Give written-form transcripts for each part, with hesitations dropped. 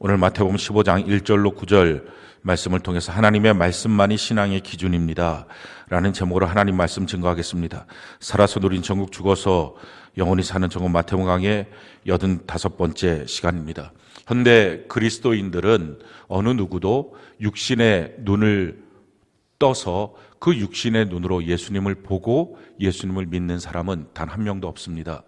오늘 마태복음 15장 1절로 9절 말씀을 통해서 하나님의 말씀만이 신앙의 기준입니다 라는 제목으로 하나님 말씀 증거하겠습니다. 살아서 누린 천국, 죽어서 영원히 사는 천국, 마태복음 강의 85번째 시간입니다. 현대 그리스도인들은 어느 누구도 육신의 눈을 떠서 그 육신의 눈으로 예수님을 보고 예수님을 믿는 사람은 단 한 명도 없습니다.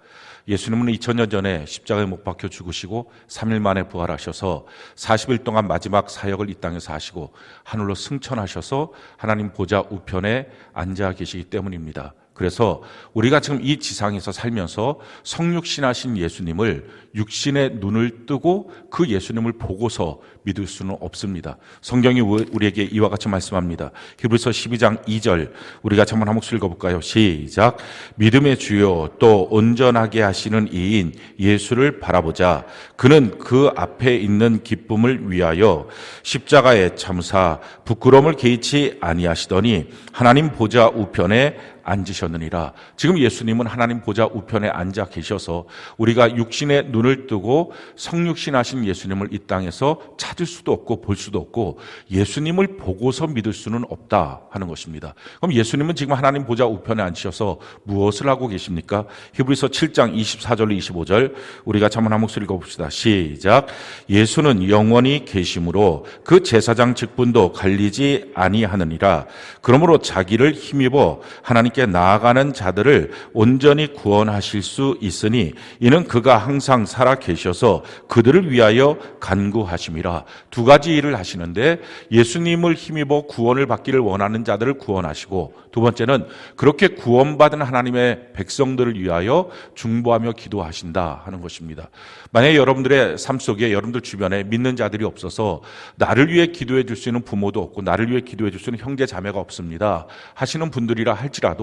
예수님은 2000년 전에 십자가에 못 박혀 죽으시고 3일 만에 부활하셔서 40일 동안 마지막 사역을 이 땅에서 하시고 하늘로 승천하셔서 하나님 보좌 우편에 앉아 계시기 때문입니다. 그래서 우리가 지금 이 지상에서 살면서 성육신하신 예수님을 육신의 눈을 뜨고 그 예수님을 보고서 믿을 수는 없습니다. 성경이 우리에게 이와 같이 말씀합니다. 히브리서 12장 2절 우리가 한번 한 목소리 읽어볼까요? 시작. 믿음의 주요 또 온전하게 하시는 이인 예수를 바라보자. 그는 그 앞에 있는 기쁨을 위하여 십자가에 참사 부끄러움을 개의치 아니하시더니 하나님 보좌 우편에 앉으셨느니라. 지금 예수님은 하나님 보좌 우편에 앉아 계셔서 우리가 육신의 눈을 뜨고 성육신하신 예수님을 이 땅에서 찾을 수도 없고 볼 수도 없고 예수님을 보고서 믿을 수는 없다 하는 것입니다. 그럼 예수님은 지금 하나님 보좌 우편에 앉으셔서 무엇을 하고 계십니까? 히브리서 7장 24절로 25절 우리가 한번 한 목소리 읽어봅시다. 시작. 예수는 영원히 계심으로 그 제사장 직분도 갈리지 아니하느니라. 그러므로 자기를 힘입어 하나님께 나아가는 자들을 온전히 구원하실 수 있으니 이는 그가 항상 살아 계셔서 그들을 위하여 간구하심이라. 두 가지 일을 하시는데 예수님을 힘입어 구원을 받기를 원하는 자들을 구원하시고 두 번째는 그렇게 구원받은 하나님의 백성들을 위하여 중보하며 기도하신다 하는 것입니다. 만약에 여러분들의 삶 속에 여러분들 주변에 믿는 자들이 없어서 나를 위해 기도해 줄 수 있는 부모도 없고 나를 위해 기도해 줄 수 있는 형제 자매가 없습니다 하시는 분들이라 할지라도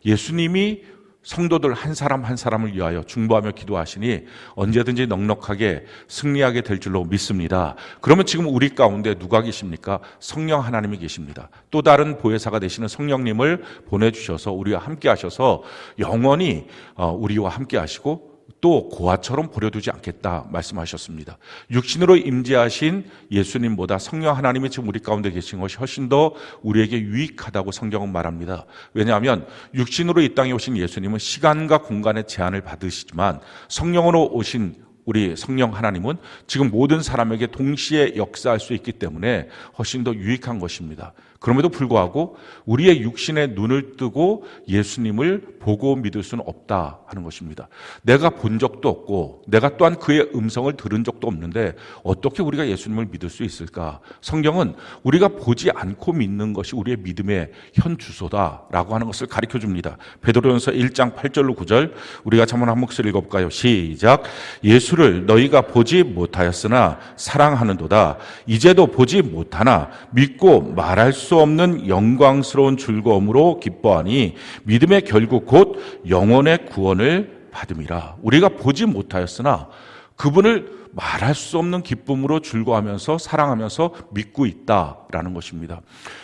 예수님이 성도들 한 사람 한 사람을 위하여 중보하며 기도하시니 언제든지 넉넉하게 승리하게 될 줄로 믿습니다. 그러면 지금 우리 가운데 누가 계십니까? 성령 하나님이 계십니다. 또 다른 보혜사가 되시는 성령님을 보내주셔서 우리와 함께 하셔서 영원히 우리와 함께 하시고 또 고아처럼 버려두지 않겠다 말씀하셨습니다. 육신으로 임재하신 예수님보다 성령 하나님이 지금 우리 가운데 계신 것이 훨씬 더 우리에게 유익하다고 성경은 말합니다. 왜냐하면 육신으로 이 땅에 오신 예수님은 시간과 공간의 제한을 받으시지만 성령으로 오신 우리 성령 하나님은 지금 모든 사람에게 동시에 역사할 수 있기 때문에 훨씬 더 유익한 것입니다. 그럼에도 불구하고 우리의 육신의 눈을 뜨고 예수님을 보고 믿을 수는 없다 하는 것입니다. 내가 본 적도 없고 내가 또한 그의 음성을 들은 적도 없는데 어떻게 우리가 예수님을 믿을 수 있을까? 성경은 우리가 보지 않고 믿는 것이 우리의 믿음의 현 주소다라고 하는 것을 가르쳐 줍니다. 베드로전서 1장 8절로 9절 우리가 한번 한 목소리 읽어볼까요? 시작. 예수를 너희가 보지 못하였으나 사랑하는도다. 이제도 보지 못하나 믿고 말할 수 없는 영광스러운 즐거움으로 기뻐하니 믿음의 결국 곧 영혼의 구원을 받음이라. 우리가 보지 못하였으나 그분을 말할 수 없는 기쁨으로 즐거워하면서 사랑하면서 믿고 있다라는 것입니다.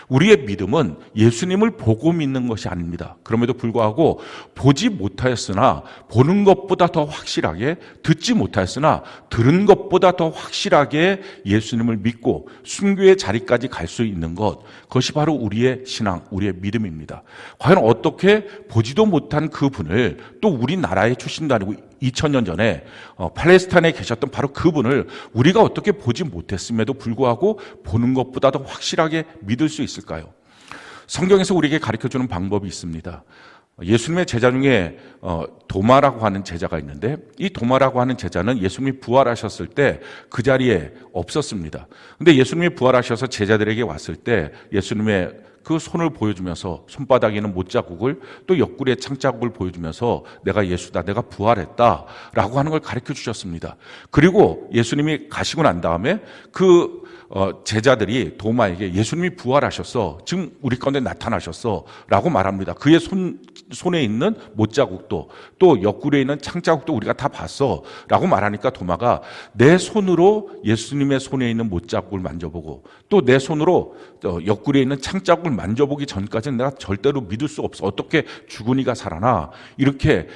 우리의 믿음은 예수님을 보고 믿는 것이 아닙니다. 그럼에도 불구하고 보지 못하였으나 보는 것보다 더 확실하게, 듣지 못하였으나 들은 것보다 더 확실하게 예수님을 믿고 순교의 자리까지 갈 수 있는 것, 그것이 바로 우리의 신앙, 우리의 믿음입니다. 과연 어떻게 보지도 못한 그분을 또 우리나라에 출신도 아니고 2000년 전에 팔레스타인에 계셨던 바로 그분을 우리가 어떻게 보지 못했음에도 불구하고 보는 것보다 더 확실하게 믿을 수 있을까요? 성경에서 우리에게 가르쳐주는 방법이 있습니다. 예수님의 제자 중에 도마라고 하는 제자가 있는데 이 도마라고 하는 제자는 예수님이 부활하셨을 때 그 자리에 없었습니다. 근데 예수님이 부활하셔서 제자들에게 왔을 때 예수님의 그 손을 보여주면서 손바닥에 있는 못자국을 또 옆구리에 창자국을 보여주면서 내가 예수다, 내가 부활했다 라고 하는 걸 가르쳐 주셨습니다. 그리고 예수님이 가시고 난 다음에 그 제자들이 도마에게 예수님이 부활하셨어, 지금 우리 가운데 나타나셨어 라고 말합니다. 그의 손에 있는 못자국도 또 옆구리에 있는 창자국도 우리가 다 봤어 라고 말하니까 도마가 내 손으로 예수님의 손에 있는 못자국을 만져보고 또 내 손으로 옆구리에 있는 창자국을 만져보기 전까지는 내가 절대로 믿을 수 없어. 어떻게 죽은 이가 살아나? 이렇게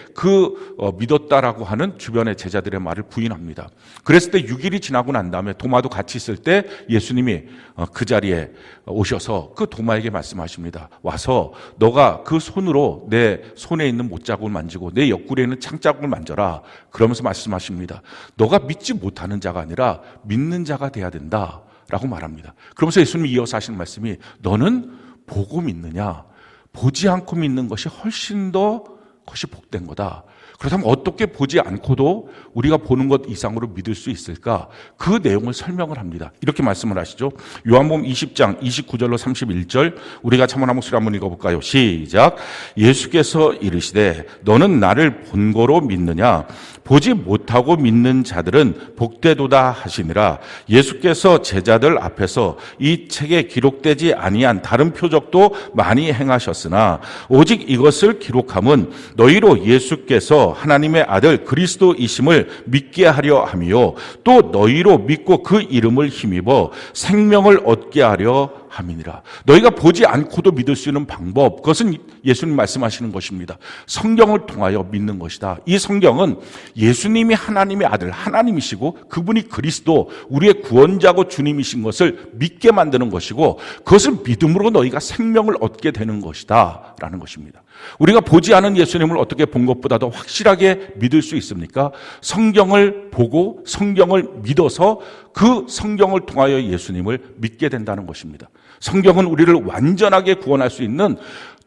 믿었다라고 하는 주변의 제자들의 말을 부인합니다. 그랬을 때 6일이 지나고 난 다음에 도마도 같이 있을 때 예수님이 그 자리에 오셔서 그 도마에게 말씀하십니다. 와서 너가 그 손으로 내 손에 있는 못자국을 만지고 내 옆구리에 있는 창자국을 만져라. 그러면서 말씀하십니다. 너가 믿지 못하는 자가 아니라 믿는 자가 돼야 된다 라고 말합니다. 그러면서 예수님이 이어서 하시는 말씀이 너는 보고 믿느냐? 보지 않고 믿는 것이 훨씬 더 것이 복된 거다. 그렇다면 어떻게 보지 않고도 우리가 보는 것 이상으로 믿을 수 있을까? 그 내용을 설명을 합니다. 이렇게 말씀을 하시죠. 요한복음 20장 29절로 31절 우리가 참원한 목소리 한번 읽어볼까요? 시작. 예수께서 이르시되 너는 나를 본 거로 믿느냐? 보지 못하고 믿는 자들은 복되도다 하시니라. 예수께서 제자들 앞에서 이 책에 기록되지 아니한 다른 표적도 많이 행하셨으나 오직 이것을 기록함은 너희로 예수께서 하나님의 아들 그리스도이심을 믿게 하려 함이요 또 너희로 믿고 그 이름을 힘입어 생명을 얻게 하려 함이니라. 너희가 보지 않고도 믿을 수 있는 방법, 그것은 예수님 말씀하시는 것입니다. 성경을 통하여 믿는 것이다. 이 성경은 예수님이 하나님의 아들, 하나님이시고 그분이 그리스도, 우리의 구원자고 주님이신 것을 믿게 만드는 것이고 그것을 믿음으로 너희가 생명을 얻게 되는 것이다 라는 것입니다. 우리가 보지 않은 예수님을 어떻게 본 것보다 더 확실하게 믿을 수 있습니까? 성경을 보고 성경을 믿어서 그 성경을 통하여 예수님을 믿게 된다는 것입니다. 성경은 우리를 완전하게 구원할 수 있는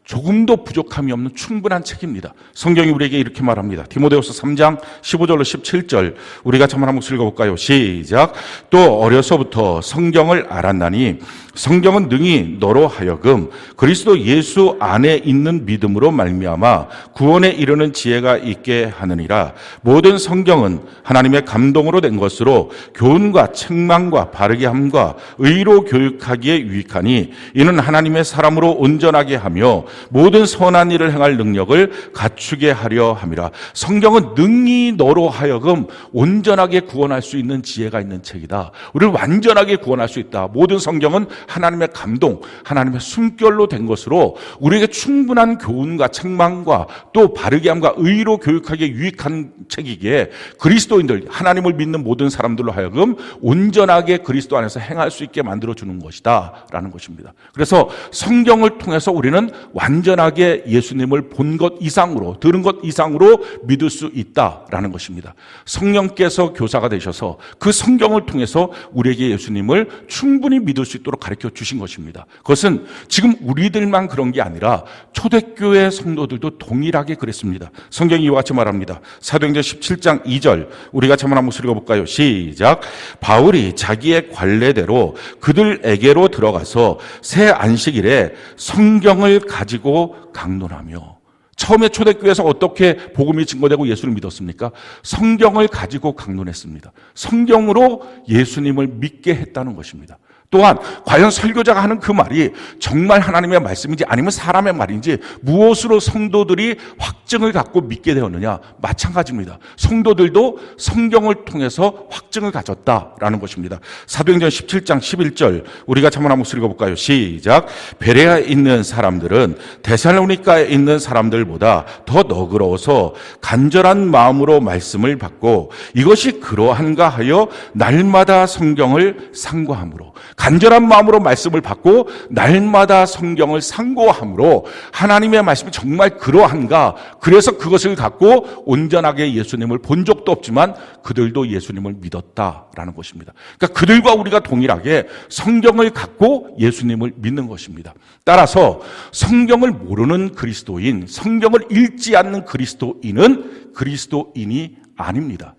조금도 부족함이 없는 충분한 책입니다. 성경이 우리에게 이렇게 말합니다. 디모데후서 3장 15절로 17절 우리가 한번 목소리 읽어볼까요? 시작. 또 어려서부터 성경을 알았나니 성경은 능히 너로 하여금 그리스도 예수 안에 있는 믿음으로 말미암아 구원에 이르는 지혜가 있게 하느니라. 모든 성경은 하나님의 감동으로 된 것으로 교훈과 책망과 바르게 함과 의로 교육하기에 유익하니 이는 하나님의 사람으로 온전하게 하며 모든 선한 일을 행할 능력을 갖추게 하려 함이라. 성경은 능히 너로 하여금 온전하게 구원할 수 있는 지혜가 있는 책이다. 우리를 완전하게 구원할 수 있다. 모든 성경은 하나님의 감동, 하나님의 숨결로 된 것으로 우리에게 충분한 교훈과 책망과 또 바르게 함과 의로 교육하기에 유익한 책이기에 그리스도인들, 하나님을 믿는 모든 사람들로 하여금 온전하게 그리스도 안에서 행할 수 있게 만들어주는 것이다 라는 것입니다. 그래서 성경을 통해서 우리는 완전하게 예수님을 본 것 이상으로, 들은 것 이상으로 믿을 수 있다라는 것입니다. 성령께서 교사가 되셔서 그 성경을 통해서 우리에게 예수님을 충분히 믿을 수 있도록 가르쳐 주신 것입니다. 그것은 지금 우리들만 그런 게 아니라 초대교회 성도들도 동일하게 그랬습니다. 성경이 이와 같이 말합니다. 사도행전 17장 2절 우리가 한번 목소리 읽어볼까요? 시작. 바울이 자기의 관례대로 그들에게로 들어가서 새 안식일에 성경을 가지고 강론하며. 처음에 초대교회에서 어떻게 복음이 증거되고 예수를 믿었습니까? 성경을 가지고 강론했습니다. 성경으로 예수님을 믿게 했다는 것입니다. 또한 과연 설교자가 하는 그 말이 정말 하나님의 말씀인지 아니면 사람의 말인지 무엇으로 성도들이 확증을 갖고 믿게 되었느냐? 마찬가지입니다. 성도들도 성경을 통해서 확증을 가졌다라는 것입니다. 사도행전 17장 11절 우리가 한번 목소리 읽어볼까요? 시작. 베레아에 있는 사람들은 데살로니가에 있는 사람들보다 더 너그러워서 간절한 마음으로 말씀을 받고 이것이 그러한가 하여 날마다 성경을 상고함으로, 간절한 마음으로 말씀을 받고 날마다 성경을 상고함으로 하나님의 말씀이 정말 그러한가, 그래서 그것을 갖고 온전하게 예수님을 본 적도 없지만 그들도 예수님을 믿었다라는 것입니다. 그러니까 그들과 우리가 동일하게 성경을 갖고 예수님을 믿는 것입니다. 따라서 성경을 모르는 그리스도인, 성경을 읽지 않는 그리스도인은 그리스도인이 아닙니다.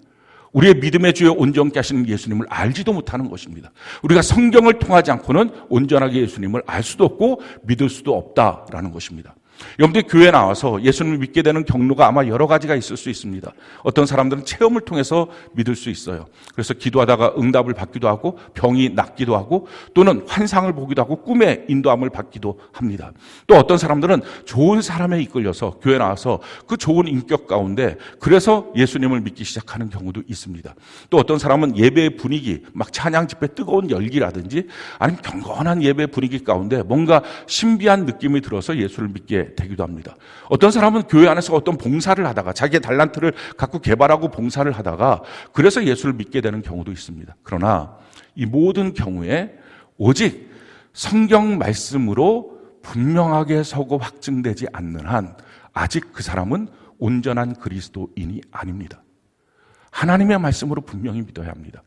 우리의 믿음의 주요 온전케 하시는 예수님을 알지도 못하는 것입니다. 우리가 성경을 통하지 않고는 온전하게 예수님을 알 수도 없고 믿을 수도 없다라는 것입니다. 여러분들이 교회에 나와서 예수님을 믿게 되는 경로가 아마 여러 가지가 있을 수 있습니다. 어떤 사람들은 체험을 통해서 믿을 수 있어요. 그래서 기도하다가 응답을 받기도 하고 병이 낫기도 하고 또는 환상을 보기도 하고 꿈의 인도함을 받기도 합니다. 또 어떤 사람들은 좋은 사람에 이끌려서 교회에 나와서 그 좋은 인격 가운데 그래서 예수님을 믿기 시작하는 경우도 있습니다. 또 어떤 사람은 예배의 분위기, 막 찬양 집회 뜨거운 열기라든지 아니면 경건한 예배 분위기 가운데 뭔가 신비한 느낌이 들어서 예수를 믿게 되기도 합니다. 어떤 사람은 교회 안에서 어떤 봉사를 하다가 자기의 달란트를 갖고 개발하고 봉사를 하다가 그래서 예수를 믿게 되는 경우도 있습니다. 그러나 이 모든 경우에 오직 성경 말씀으로 분명하게 서고 확증되지 않는 한 아직 그 사람은 온전한 그리스도인이 아닙니다. 하나님의 말씀으로 분명히 믿어야 합니다.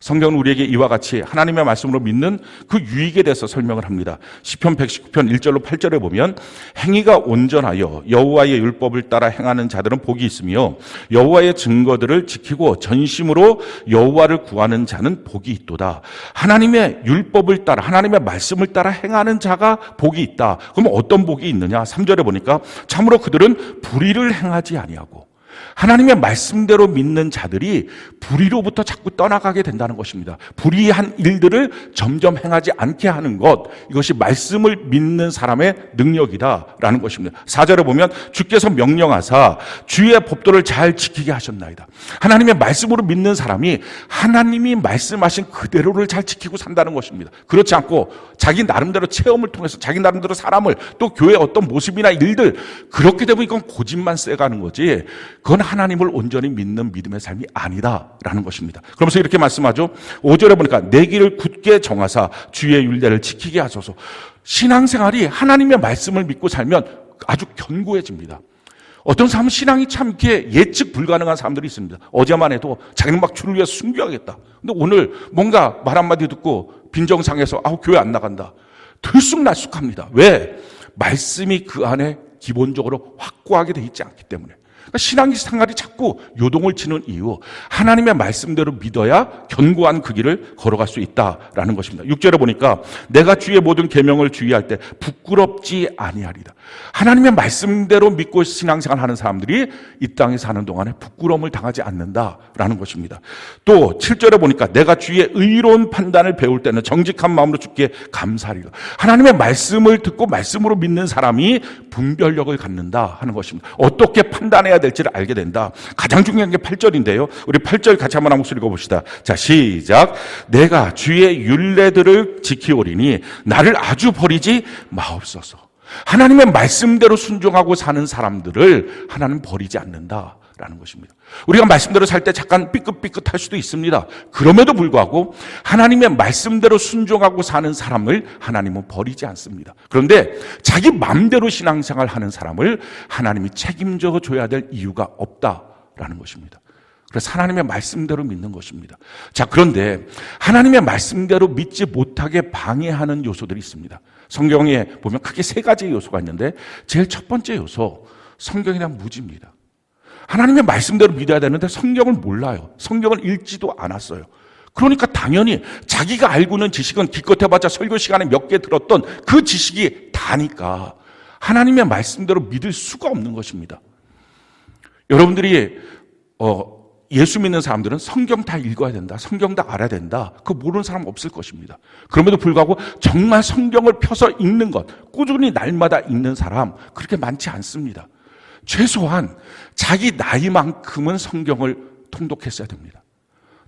성경은 우리에게 이와 같이 하나님의 말씀으로 믿는 그 유익에 대해서 설명을 합니다. 시편 119편 1절로 8절에 보면 행위가 온전하여 여호와의 율법을 따라 행하는 자들은 복이 있으며 여호와의 증거들을 지키고 전심으로 여호와를 구하는 자는 복이 있도다. 하나님의 율법을 따라 하나님의 말씀을 따라 행하는 자가 복이 있다. 그럼 어떤 복이 있느냐? 3절에 보니까 참으로 그들은 불의를 행하지 아니하고 하나님의 말씀대로 믿는 자들이 불의로부터 자꾸 떠나가게 된다는 것입니다. 불의한 일들을 점점 행하지 않게 하는 것, 이것이 말씀을 믿는 사람의 능력이다라는 것입니다. 4절에 보면 주께서 명령하사 주의 법도를 잘 지키게 하셨나이다. 하나님의 말씀으로 믿는 사람이 하나님이 말씀하신 그대로를 잘 지키고 산다는 것입니다. 그렇지 않고 자기 나름대로 체험을 통해서 자기 나름대로 사람을 또 교회의 어떤 모습이나 일들 그렇게 되면 이건 고집만 세가는 거지 그건 하나님을 온전히 믿는 믿음의 삶이 아니다라는 것입니다. 그러면서 이렇게 말씀하죠. 5절에 보니까 내 길을 굳게 정하사 주의 율례를 지키게 하소서. 신앙생활이 하나님의 말씀을 믿고 살면 아주 견고해집니다. 어떤 사람은 신앙이 참 이렇게 예측 불가능한 사람들이 있습니다. 어제만 해도 자기는 막 주를 위해서 순교하겠다. 근데 오늘 뭔가 말 한마디 듣고 빈정상해서 교회 안 나간다. 들쑥날쑥합니다. 왜? 말씀이 그 안에 기본적으로 확고하게 돼 있지 않기 때문에. 신앙생활이 자꾸 요동을 치는 이유, 하나님의 말씀대로 믿어야 견고한 그 길을 걸어갈 수 있다라는 것입니다. 6절에 보니까 내가 주의 모든 계명을 주의할 때 부끄럽지 아니하리다. 하나님의 말씀대로 믿고 신앙생활 하는 사람들이 이 땅에 사는 동안에 부끄러움을 당하지 않는다라는 것입니다. 또 7절에 보니까 내가 주의 의로운 판단을 배울 때는 정직한 마음으로 주께 감사하리라. 하나님의 말씀을 듣고 말씀으로 믿는 사람이 분별력을 갖는다 하는 것입니다. 어떻게 판단해야 될지를 알게 된다. 가장 중요한 게 8절인데요. 우리 8절 같이 한번 목소리 읽어봅시다. 자, 시작. 내가 주의 율례들을 지키오리니 나를 아주 버리지 마옵소서. 하나님의 말씀대로 순종하고 사는 사람들을 하나님 버리지 않는다라는 것입니다. 우리가 말씀대로 살 때 잠깐 삐끗삐끗할 수도 있습니다. 그럼에도 불구하고 하나님의 말씀대로 순종하고 사는 사람을 하나님은 버리지 않습니다. 그런데 자기 마음대로 신앙생활 하는 사람을 하나님이 책임져 줘야 될 이유가 없다라는 것입니다. 그래서 하나님의 말씀대로 믿는 것입니다. 자, 그런데 하나님의 말씀대로 믿지 못하게 방해하는 요소들이 있습니다. 성경에 보면 크게 세 가지 요소가 있는데 제일 첫 번째 요소, 성경에 대한 무지입니다. 하나님의 말씀대로 믿어야 되는데 성경을 몰라요. 성경을 읽지도 않았어요. 그러니까 당연히 자기가 알고 있는 지식은 기껏 해봤자 설교 시간에 몇 개 들었던 그 지식이 다니까 하나님의 말씀대로 믿을 수가 없는 것입니다. 여러분들이 예수 믿는 사람들은 성경 다 읽어야 된다. 성경 다 알아야 된다. 그거 모르는 사람 없을 것입니다. 그럼에도 불구하고 정말 성경을 펴서 읽는 것, 꾸준히 날마다 읽는 사람 그렇게 많지 않습니다. 최소한 자기 나이만큼은 성경을 통독했어야 됩니다.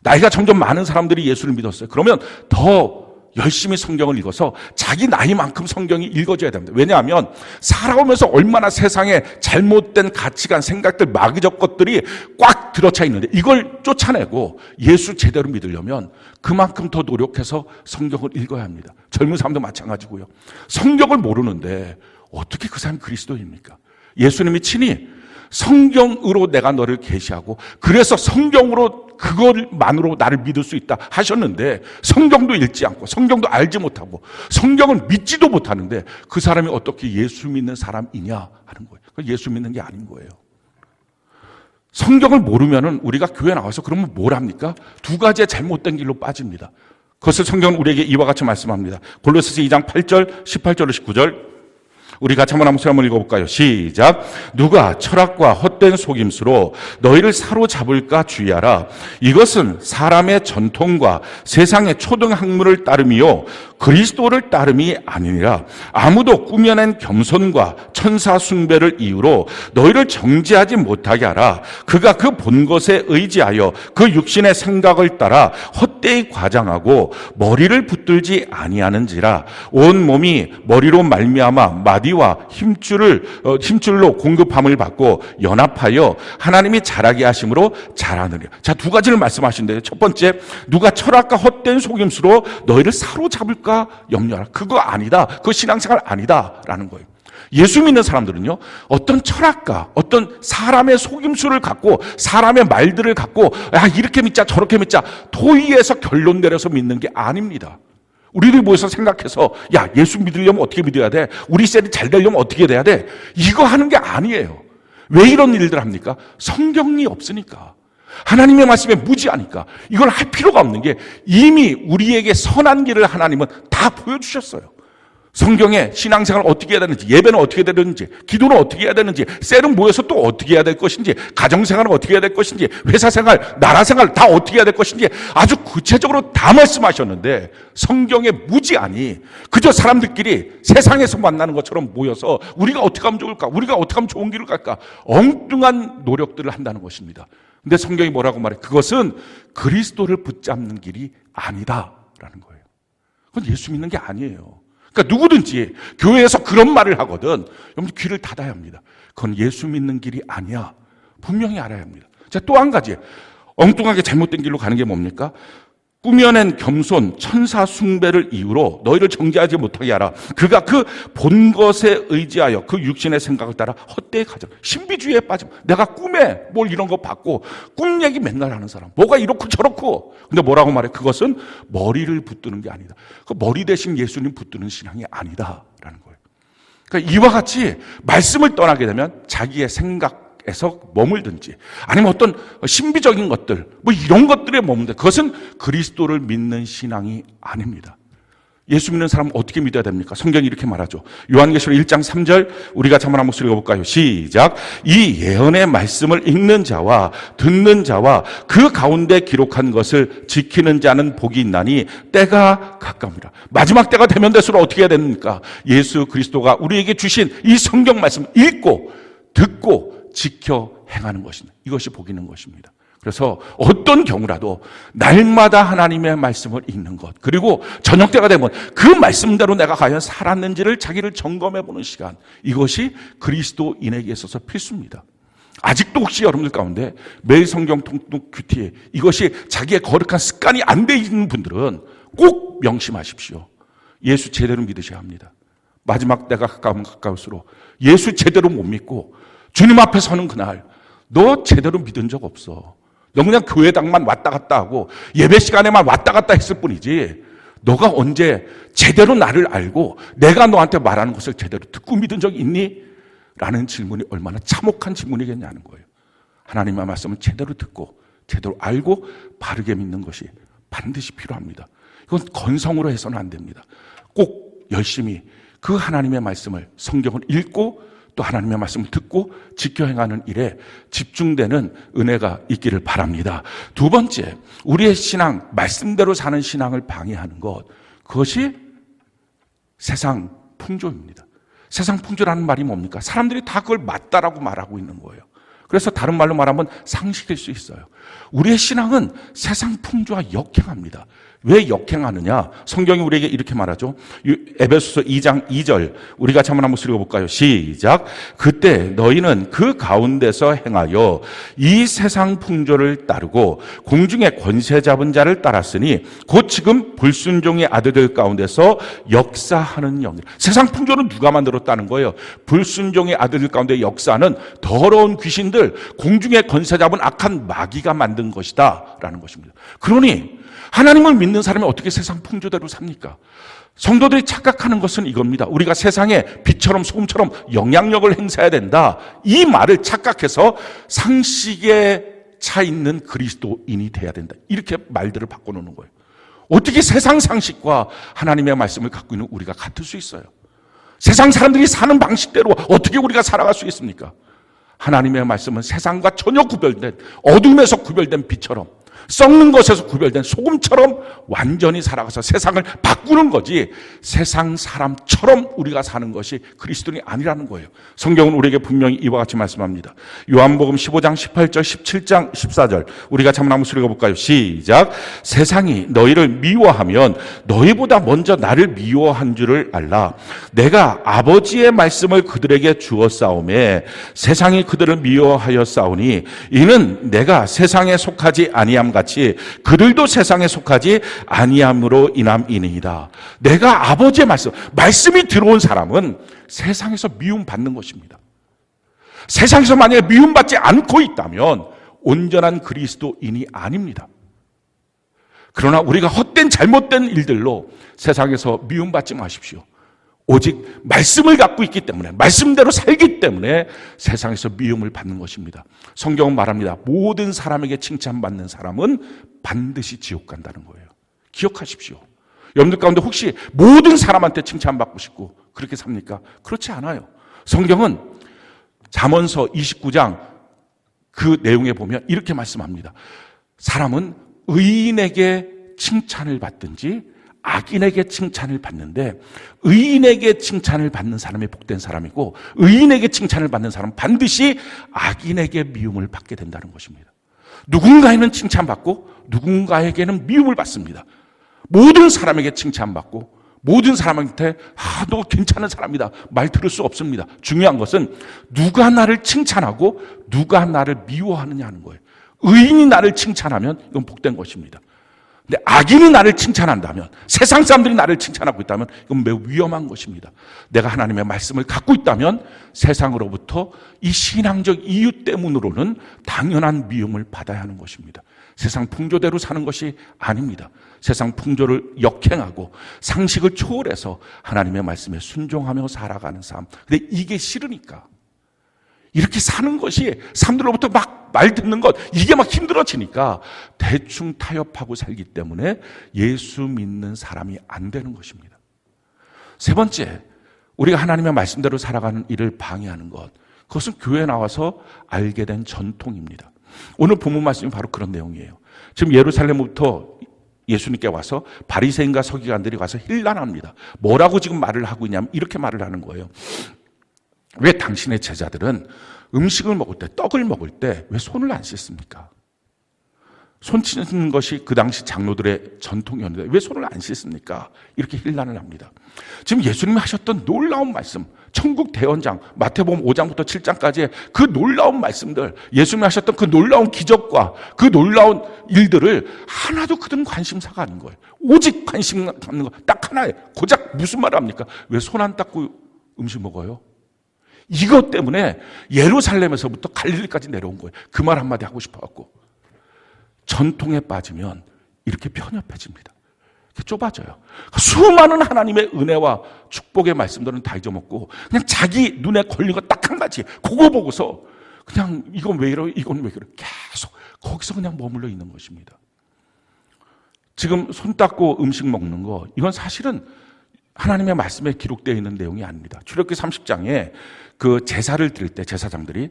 나이가 점점 많은 사람들이 예수를 믿었어요. 그러면 더 열심히 성경을 읽어서 자기 나이만큼 성경이 읽어져야 됩니다. 왜냐하면 살아오면서 얼마나 세상에 잘못된 가치관, 생각들, 마귀적 것들이 꽉 들어차 있는데 이걸 쫓아내고 예수 제대로 믿으려면 그만큼 더 노력해서 성경을 읽어야 합니다. 젊은 사람도 마찬가지고요. 성경을 모르는데 어떻게 그 사람이 그리스도입니까? 예수님이 친히 성경으로 내가 너를 계시하고 그래서 성경으로 그것만으로 나를 믿을 수 있다 하셨는데 성경도 읽지 않고 성경도 알지 못하고 성경을 믿지도 못하는데 그 사람이 어떻게 예수 믿는 사람이냐 하는 거예요. 예수 믿는 게 아닌 거예요. 성경을 모르면은 우리가 교회 나와서 그러면 뭘 합니까? 두 가지의 잘못된 길로 빠집니다. 그것을 성경은 우리에게 이와 같이 말씀합니다. 골로새서 2장 8절, 18절, 19절. 우리 같이 한번 읽어볼까요? 시작. 누가 철학과 헛된 속임수로 너희를 사로잡을까 주의하라. 이것은 사람의 전통과 세상의 초등학문을 따름이요 그리스도를 따름이 아니니라. 아무도 꾸며낸 겸손과 천사 숭배를 이유로 너희를 정죄하지 못하게 하라. 그가 그 본 것에 의지하여 그 육신의 생각을 따라 헛되이 과장하고 머리를 붙들지 아니하는지라. 온 몸이 머리로 말미암아 마디와 힘줄로 공급함을 받고 연합하여 하나님이 자라게 하심으로 자라느니라. 자, 두 가지를 말씀하신대요. 첫 번째, 누가 철학과 헛된 속임수로 너희를 사로잡을까 염려하라. 그거 아니다. 그거 신앙생활 아니다라는 거예요. 예수 믿는 사람들은요, 어떤 철학과 어떤 사람의 속임수를 갖고 사람의 말들을 갖고 이렇게 믿자 저렇게 믿자 토의해서 결론 내려서 믿는 게 아닙니다. 우리들이 모여서 생각해서 예수 믿으려면 어떻게 믿어야 돼? 우리 셀이 잘 되려면 어떻게 돼야 돼? 이거 하는 게 아니에요. 왜 이런 일들 합니까? 성경이 없으니까. 하나님의 말씀에 무지하니까. 이걸 할 필요가 없는 게 이미 우리에게 선한 길을 하나님은 다 보여주셨어요. 성경에 신앙생활을 어떻게 해야 되는지, 예배는 어떻게 해야 되는지, 기도는 어떻게 해야 되는지, 셀은 모여서 또 어떻게 해야 될 것인지, 가정생활은 어떻게 해야 될 것인지, 회사생활, 나라생활 다 어떻게 해야 될 것인지 아주 구체적으로 다 말씀하셨는데 성경에 무지하니 그저 사람들끼리 세상에서 만나는 것처럼 모여서 우리가 어떻게 하면 좋을까, 우리가 어떻게 하면 좋은 길을 갈까 엉뚱한 노력들을 한다는 것입니다. 근데 성경이 뭐라고 말해? 그것은 그리스도를 붙잡는 길이 아니다라는 거예요. 그건 예수 믿는 게 아니에요. 그러니까 누구든지 교회에서 그런 말을 하거든 여러분 귀를 닫아야 합니다. 그건 예수 믿는 길이 아니야. 분명히 알아야 합니다. 자, 또 한 가지 엉뚱하게 잘못된 길로 가는 게 뭡니까? 꾸며낸 겸손, 천사 숭배를 이유로 너희를 정죄하지 못하게 하라. 그가 그 본 것에 의지하여 그 육신의 생각을 따라 헛되이 가져. 신비주의에 빠져. 내가 꿈에 뭘 이런 거 봤고 꿈 얘기 맨날 하는 사람. 뭐가 이렇고 저렇고. 근데 뭐라고 말해? 그것은 머리를 붙드는 게 아니다. 그 머리 대신 예수님 붙드는 신앙이 아니다라는 거예요. 그러니까 이와 같이 말씀을 떠나게 되면 자기의 생각에서 머물든지 아니면 어떤 신비적인 것들 뭐 이런 것들에 머무는데 그것은 그리스도를 믿는 신앙이 아닙니다. 예수 믿는 사람은 어떻게 믿어야 됩니까? 성경이 이렇게 말하죠. 요한계시록 1장 3절 우리가 한번 목소리 읽어볼까요? 시작. 이 예언의 말씀을 읽는 자와 듣는 자와 그 가운데 기록한 것을 지키는 자는 복이 있나니 때가 가까우니라. 마지막 때가 되면 될수록 어떻게 해야 됩니까? 예수 그리스도가 우리에게 주신 이 성경 말씀 읽고 듣고 지켜 행하는 것입니다. 이것이 복 있는 것입니다. 그래서 어떤 경우라도 날마다 하나님의 말씀을 읽는 것, 그리고 저녁 때가 되면 그 말씀대로 내가 과연 살았는지를 자기를 점검해 보는 시간, 이것이 그리스도인에게 있어서 필수입니다. 아직도 혹시 여러분들 가운데 매일 성경 통독 큐티 이것이 자기의 거룩한 습관이 안 돼 있는 분들은 꼭 명심하십시오. 예수 제대로 믿으셔야 합니다. 마지막 때가 가까우면 가까울수록 예수 제대로 못 믿고 주님 앞에 서는 그날 너 제대로 믿은 적 없어. 너 그냥 교회당만 왔다 갔다 하고 예배 시간에만 왔다 갔다 했을 뿐이지 너가 언제 제대로 나를 알고 내가 너한테 말하는 것을 제대로 듣고 믿은 적이 있니? 라는 질문이 얼마나 참혹한 질문이겠냐는 거예요. 하나님의 말씀을 제대로 듣고 제대로 알고 바르게 믿는 것이 반드시 필요합니다. 이건 건성으로 해서는 안 됩니다. 꼭 열심히 그 하나님의 말씀을 성경을 읽고 또 하나님의 말씀을 듣고 지켜 행하는 일에 집중되는 은혜가 있기를 바랍니다. 두 번째, 우리의 신앙, 말씀대로 사는 신앙을 방해하는 것, 그것이 세상 풍조입니다. 세상 풍조라는 말이 뭡니까? 사람들이 다 그걸 맞다라고 말하고 있는 거예요. 그래서 다른 말로 말하면 상식일 수 있어요. 우리의 신앙은 세상 풍조와 역행합니다. 왜 역행하느냐? 성경이 우리에게 이렇게 말하죠. 에베소서 2장 2절 우리 같이 한번 읽어볼까요? 시작. 그때 너희는 그 가운데서 행하여 이 세상 풍조를 따르고 공중의 권세 잡은 자를 따랐으니 곧 지금 불순종의 아들들 가운데서 역사하는 영이라. 세상 풍조는 누가 만들었다는 거예요? 불순종의 아들들 가운데 역사하는 더러운 귀신들, 공중의 권세 잡은 악한 마귀가 만든 것이다 라는 것입니다. 그러니 하나님을 믿는 사람이 어떻게 세상 풍조대로 삽니까? 성도들이 착각하는 것은 이겁니다. 우리가 세상에 빛처럼 소금처럼 영향력을 행사해야 된다. 이 말을 착각해서 상식에 차 있는 그리스도인이 돼야 된다. 이렇게 말들을 바꿔놓는 거예요. 어떻게 세상 상식과 하나님의 말씀을 갖고 있는 우리가 같을 수 있어요? 세상 사람들이 사는 방식대로 어떻게 우리가 살아갈 수 있습니까? 하나님의 말씀은 세상과 전혀 구별된, 어둠에서 구별된 빛처럼, 썩는 것에서 구별된 소금처럼 완전히 살아가서 세상을 바꾸는 거지, 세상 사람처럼 우리가 사는 것이 그리스도인이 아니라는 거예요. 성경은 우리에게 분명히 이와 같이 말씀합니다. 요한복음 15장 18절 17장 14절 우리가 한번 한번 읽어볼까요? 시작. 세상이 너희를 미워하면 너희보다 먼저 나를 미워한 줄을 알라. 내가 아버지의 말씀을 그들에게 주었사오매 세상이 그들을 미워하였사오니 이는 내가 세상에 속하지 아니함 같이 그들도 세상에 속하지 아니함으로 인함이니이다. 내가 아버지의 말씀이 들어온 사람은 세상에서 미움받는 것입니다. 세상에서 만약에 미움받지 않고 있다면 온전한 그리스도인이 아닙니다. 그러나 우리가 헛된 잘못된 일들로 세상에서 미움받지 마십시오. 오직 말씀을 갖고 있기 때문에, 말씀대로 살기 때문에 세상에서 미움을 받는 것입니다. 성경은 말합니다. 모든 사람에게 칭찬받는 사람은 반드시 지옥 간다는 거예요. 기억하십시오. 여러분들 가운데 혹시 모든 사람한테 칭찬받고 싶고 그렇게 삽니까? 그렇지 않아요. 성경은 잠언서 29장 그 내용에 보면 이렇게 말씀합니다. 사람은 의인에게 칭찬을 받든지 악인에게 칭찬을 받는데 의인에게 칭찬을 받는 사람이 복된 사람이고 의인에게 칭찬을 받는 사람은 반드시 악인에게 미움을 받게 된다는 것입니다. 누군가에는 칭찬받고 누군가에게는 미움을 받습니다. 모든 사람에게 칭찬받고 모든 사람한테 너 괜찮은 사람이다 말 들을 수 없습니다. 중요한 것은 누가 나를 칭찬하고 누가 나를 미워하느냐 하는 거예요. 의인이 나를 칭찬하면 이건 복된 것입니다. 근데 악인이 나를 칭찬한다면, 세상 사람들이 나를 칭찬하고 있다면 이건 매우 위험한 것입니다. 내가 하나님의 말씀을 갖고 있다면 세상으로부터 이 신앙적 이유 때문으로는 당연한 미움을 받아야 하는 것입니다. 세상 풍조대로 사는 것이 아닙니다. 세상 풍조를 역행하고 상식을 초월해서 하나님의 말씀에 순종하며 살아가는 삶. 근데 이게 싫으니까 이렇게 사는 것이 사람들로부터 막 말 듣는 것 이게 막 힘들어지니까 대충 타협하고 살기 때문에 예수 믿는 사람이 안 되는 것입니다. 세 번째, 우리가 하나님의 말씀대로 살아가는 일을 방해하는 것, 그것은 교회에 나와서 알게 된 전통입니다. 오늘 본문 말씀이 바로 그런 내용이에요. 지금 예루살렘부터 예수님께 와서 바리새인과 서기관들이 와서 힐난합니다. 뭐라고 지금 말을 하고 있냐면 이렇게 말을 하는 거예요. 왜 당신의 제자들은 음식을 먹을 때, 떡을 먹을 때 왜 손을 안 씻습니까? 손 씻는 것이 그 당시 장로들의 전통이었는데 왜 손을 안 씻습니까? 이렇게 힐난을 합니다. 지금 예수님이 하셨던 놀라운 말씀, 천국 대언장, 마태복음 5장부터 7장까지의 그 놀라운 말씀들, 예수님이 하셨던 그 놀라운 기적과 그 놀라운 일들을 하나도 그들은 관심사가 아닌 거예요. 오직 관심 갖는 거 딱 하나예요. 고작 무슨 말을 합니까? 왜 손 안 닦고 음식 먹어요? 이것 때문에 예루살렘에서부터 갈릴리까지 내려온 거예요. 그 말 한마디 하고 싶어갖고. 전통에 빠지면 이렇게 편협해집니다. 이렇게 좁아져요. 수많은 하나님의 은혜와 축복의 말씀들은 다 잊어먹고 그냥 자기 눈에 걸린 거 딱 한 가지 그거 보고서 그냥 이건 왜 이러 이건 왜 그래 계속 거기서 그냥 머물러 있는 것입니다. 지금 손 닦고 음식 먹는 거 이건 사실은 하나님의 말씀에 기록되어 있는 내용이 아닙니다. 출애굽기 30장에 그 제사를 드릴 때 제사장들이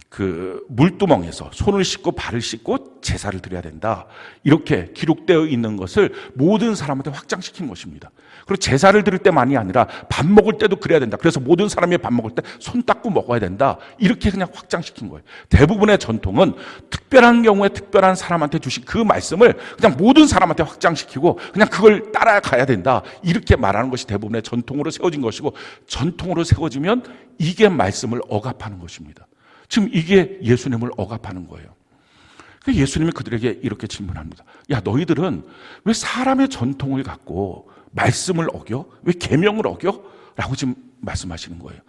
그 물두멍에서 손을 씻고 발을 씻고 제사를 드려야 된다. 이렇게 기록되어 있는 것을 모든 사람한테 확장시킨 것입니다. 그리고 제사를 드릴 때만이 아니라 밥 먹을 때도 그래야 된다. 그래서 모든 사람이 밥 먹을 때 손 닦고 먹어야 된다. 이렇게 그냥 확장시킨 거예요. 대부분의 전통은 특별한 경우에 특별한 사람한테 주신 그 말씀을 그냥 모든 사람한테 확장시키고 그냥 그걸 따라가야 된다. 이렇게 말하는 것이 대부분의 전통으로 세워진 것이고 전통으로 세워지면 이게 말씀을 억압하는 것입니다. 지금 이게 예수님을 억압하는 거예요. 예수님이 그들에게 이렇게 질문합니다. 야, 너희들은 왜 사람의 전통을 갖고 말씀을 어겨? 왜 계명을 어겨? 라고 지금 말씀하시는 거예요.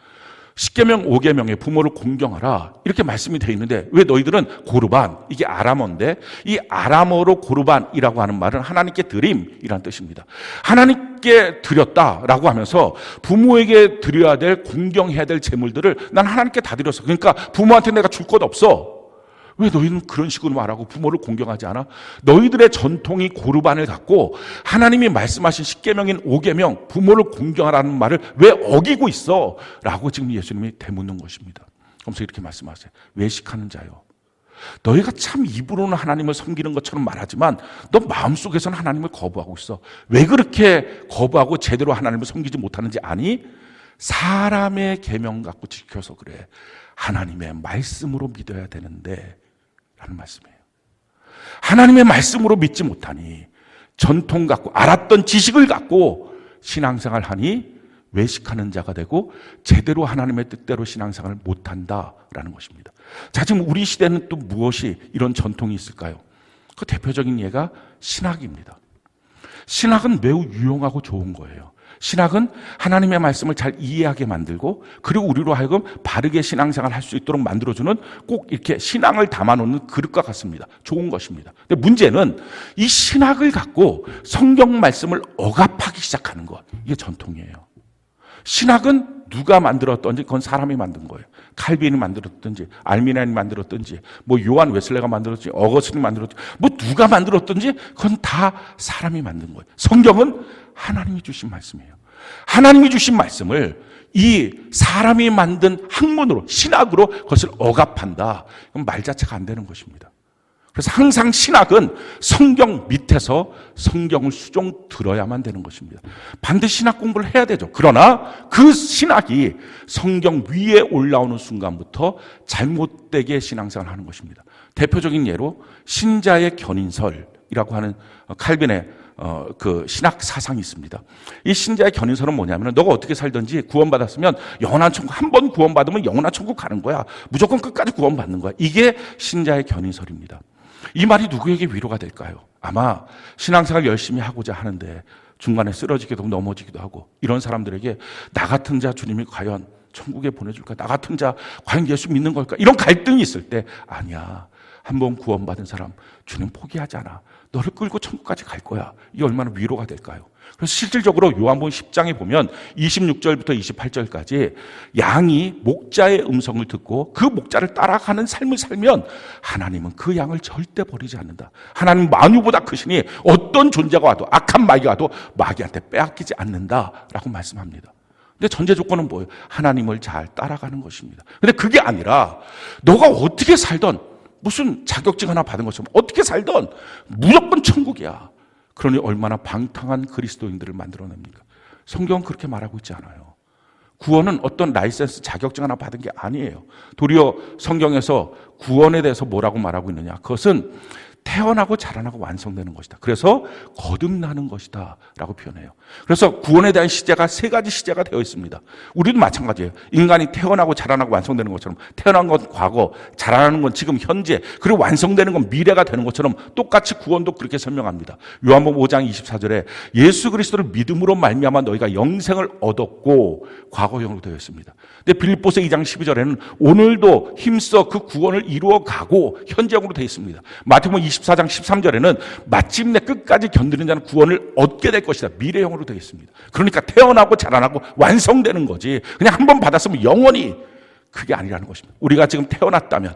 10계명 5계명에 부모를 공경하라 이렇게 말씀이 되어 있는데 왜 너희들은 고르반, 이게 아람어인데 이 아람어로 고르반이라고 하는 말은 하나님께 드림이라는 뜻입니다. 하나님께 드렸다라고 하면서 부모에게 드려야 될 공경해야 될 제물들을 난 하나님께 다 드렸어. 그러니까 부모한테 내가 줄 것 없어. 왜 너희는 그런 식으로 말하고 부모를 공경하지 않아? 너희들의 전통이 고르반을 갖고 하나님이 말씀하신 십계명인 5계명 부모를 공경하라는 말을 왜 어기고 있어? 라고 지금 예수님이 되묻는 것입니다. 그러면서 이렇게 말씀하세요. 외식하는 자요, 너희가 참 입으로는 하나님을 섬기는 것처럼 말하지만 너 마음속에서는 하나님을 거부하고 있어. 왜 그렇게 거부하고 제대로 하나님을 섬기지 못하는지 아니? 사람의 계명 갖고 지켜서 그래. 하나님의 말씀으로 믿어야 되는데 라는 말씀이에요. 하나님의 말씀으로 믿지 못하니, 전통 갖고 알았던 지식을 갖고 신앙생활 하니 외식하는 자가 되고 제대로 하나님의 뜻대로 신앙생활을 못한다라는 것입니다. 자, 지금 우리 시대는 또 무엇이 이런 전통이 있을까요? 그 대표적인 예가 신학입니다. 신학은 매우 유용하고 좋은 거예요. 신학은 하나님의 말씀을 잘 이해하게 만들고, 그리고 우리로 하여금 바르게 신앙생활을 할 수 있도록 만들어주는, 꼭 이렇게 신앙을 담아놓는 그릇과 같습니다. 좋은 것입니다. 근데 문제는 이 신학을 갖고 성경 말씀을 억압하기 시작하는 것, 이게 전통이에요. 신학은 누가 만들었던지 그건 사람이 만든 거예요. 칼빈이 만들었든지 알미나이 만들었든지 뭐 요한 웨슬레가 만들었든지 어거스틴이 만들었든지 뭐 누가 만들었든지 그건 다 사람이 만든 거예요. 성경은 하나님이 주신 말씀이에요. 하나님이 주신 말씀을 이 사람이 만든 학문으로, 신학으로 그것을 억압한다. 그럼 말 자체가 안 되는 것입니다. 그래서 항상 신학은 성경 밑에서 성경을 수종 들어야만 되는 것입니다. 반드시 신학 공부를 해야 되죠. 그러나 그 신학이 성경 위에 올라오는 순간부터 잘못되게 신앙생활을 하는 것입니다. 대표적인 예로 신자의 견인설이라고 하는 칼빈의 그 신학 사상이 있습니다. 이 신자의 견인설은 뭐냐면, 너가 어떻게 살든지 구원받았으면 영원한 천국, 한 번 구원받으면 영원한 천국 가는 거야. 무조건 끝까지 구원받는 거야. 이게 신자의 견인설입니다. 이 말이 누구에게 위로가 될까요? 아마 신앙생활 열심히 하고자 하는데 중간에 쓰러지기도 하고 넘어지기도 하고, 이런 사람들에게 나 같은 자 주님이 과연 천국에 보내줄까? 나 같은 자 과연 예수 믿는 걸까? 이런 갈등이 있을 때, 아니야, 한 번 구원받은 사람 주님 포기하지 않아. 너를 끌고 천국까지 갈 거야. 이게 얼마나 위로가 될까요? 그래서 실질적으로 요한복음 10장에 보면 26절부터 28절까지 양이 목자의 음성을 듣고 그 목자를 따라가는 삶을 살면 하나님은 그 양을 절대 버리지 않는다. 하나님 만유보다 크시니 어떤 존재가 와도, 악한 마귀가 와도 마귀한테 빼앗기지 않는다라고 말씀합니다. 근데 전제 조건은 뭐예요? 하나님을 잘 따라가는 것입니다. 근데 그게 아니라 너가 어떻게 살던, 무슨 자격증 하나 받은 것처럼 어떻게 살던 무조건 천국이야. 그러니 얼마나 방탕한 그리스도인들을 만들어냅니까? 성경은 그렇게 말하고 있지 않아요. 구원은 어떤 라이센스, 자격증 하나 받은 게 아니에요. 도리어 성경에서 구원에 대해서 뭐라고 말하고 있느냐? 그것은 태어나고 자라나고 완성되는 것이다. 그래서 거듭나는 것이다 라고 표현해요. 그래서 구원에 대한 시제가 세 가지 시제가 되어 있습니다. 우리도 마찬가지예요. 인간이 태어나고 자라나고 완성되는 것처럼, 태어난 건 과거, 자라나는 건 지금 현재, 그리고 완성되는 건 미래가 되는 것처럼 똑같이 구원도 그렇게 설명합니다. 요한복음 5장 24절에 예수 그리스도를 믿음으로 말미암아 너희가 영생을 얻었고, 과거형으로 되어 있습니다. 근데 빌립보서 2장 12절에는 오늘도 힘써 그 구원을 이루어가고, 현재형으로 되어 있습니다. 마태복음 24장 13절에는 마침내 끝까지 견디는 자는 구원을 얻게 될 것이다. 미래형으로 되어 있습니다. 그러니까 태어나고 자라나고 완성되는 거지, 그냥 한 번 받았으면 영원히, 그게 아니라는 것입니다. 우리가 지금 태어났다면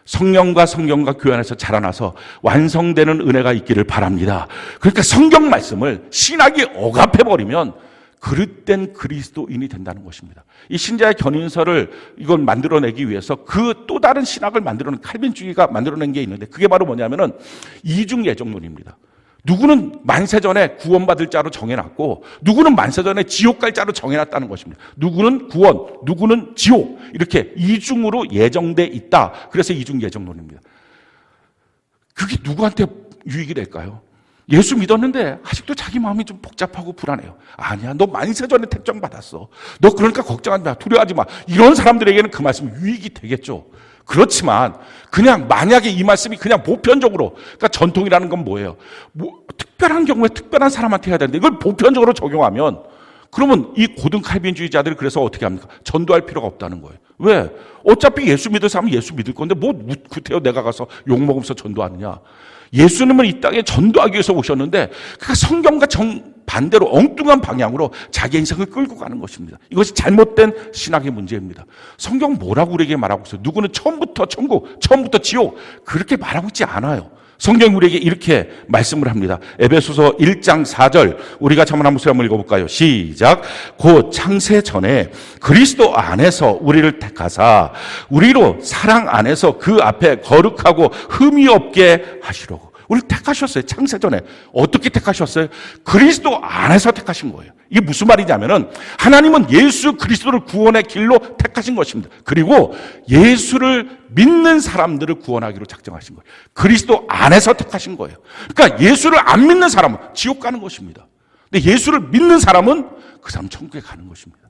성령과 교회 안에서 자라나서 완성되는 은혜가 있기를 바랍니다. 그러니까 성경 말씀을 신학이 억압해버리면 그릇된 그리스도인이 된다는 것입니다. 이 신자의 견인설을 이걸 만들어내기 위해서 그 또 다른 신학을 만들어낸 칼빈주의가 만들어낸 게 있는데, 그게 바로 뭐냐면은 이중예정론입니다. 누구는 만세전에 구원받을 자로 정해놨고, 누구는 만세전에 지옥 갈 자로 정해놨다는 것입니다. 누구는 구원, 누구는 지옥, 이렇게 이중으로 예정돼 있다. 그래서 이중예정론입니다. 그게 누구한테 유익이 될까요? 예수 믿었는데 아직도 자기 마음이 좀 복잡하고 불안해요. 아니야, 너 만세전에 택정 받았어. 너 그러니까 걱정하지 마, 두려워하지 마. 이런 사람들에게는 그 말씀이 유익이 되겠죠. 그렇지만 그냥 만약에 이 말씀이 그냥 보편적으로, 그러니까 전통이라는 건 뭐예요? 뭐 특별한 경우에 특별한 사람한테 해야 되는데 이걸 보편적으로 적용하면 그러면 이 고등칼빈주의자들이 그래서 어떻게 합니까? 전도할 필요가 없다는 거예요. 왜? 어차피 예수 믿을 사람은 예수 믿을 건데 뭐 구태여 내가 가서 욕먹으면서 전도하느냐. 예수님은 이 땅에 전도하기 위해서 오셨는데 그러니까 성경과 정반대로 엉뚱한 방향으로 자기 인생을 끌고 가는 것입니다. 이것이 잘못된 신학의 문제입니다. 성경 뭐라고 우리에게 말하고 있어요? 누구는 처음부터 천국, 처음부터 지옥 그렇게 말하고 있지 않아요. 성경이 우리에게 이렇게 말씀을 합니다. 에베소서 1장 4절 우리가 한번 한 목소리 한번 읽어볼까요? 시작. 곧 창세 전에 그리스도 안에서 우리를 택하사 우리로 사랑 안에서 그 앞에 거룩하고 흠이 없게 하시려고. 우리를 택하셨어요. 창세 전에. 어떻게 택하셨어요? 그리스도 안에서 택하신 거예요. 이게 무슨 말이냐면은 하나님은 예수 그리스도를 구원의 길로 택하신 것입니다. 그리고 예수를 믿는 사람들을 구원하기로 작정하신 거예요. 그리스도 안에서 택하신 거예요. 그러니까 예수를 안 믿는 사람은 지옥 가는 것입니다. 근데 예수를 믿는 사람은 그 사람 천국에 가는 것입니다.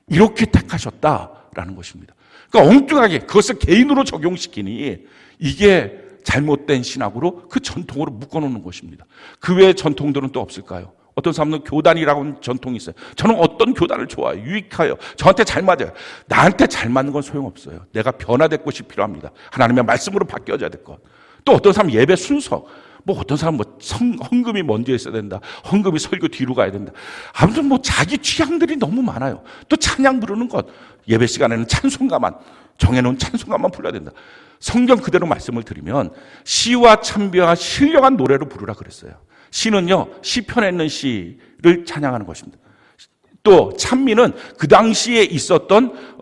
이렇게 택하셨다라는 것입니다. 그러니까 엉뚱하게 그것을 개인으로 적용시키니 이게 잘못된 신학으로 그 전통으로 묶어놓는 것입니다. 그 외의 전통들은 또 없을까요? 어떤 사람은 교단이라고 하는 전통이 있어요. 저는 어떤 교단을 좋아해요. 유익해요. 저한테 잘 맞아요. 나한테 잘 맞는 건 소용없어요. 내가 변화될 것이 필요합니다. 하나님의 말씀으로 바뀌어져야 될 것. 또 어떤 사람은 예배 순서. 뭐 어떤 사람은 헌금이 먼저 있어야 된다. 헌금이 설교 뒤로 가야 된다. 아무튼 뭐 자기 취향들이 너무 많아요. 또 찬양 부르는 것. 예배 시간에는 찬송가만 정해놓은 찬송가만 불러야 된다. 성경 그대로 말씀을 드리면 시와 찬비와 신령한 노래로 부르라 그랬어요. 시는요, 시편에 있는 시를 찬양하는 것입니다. 또 찬미는 그 당시에 있었던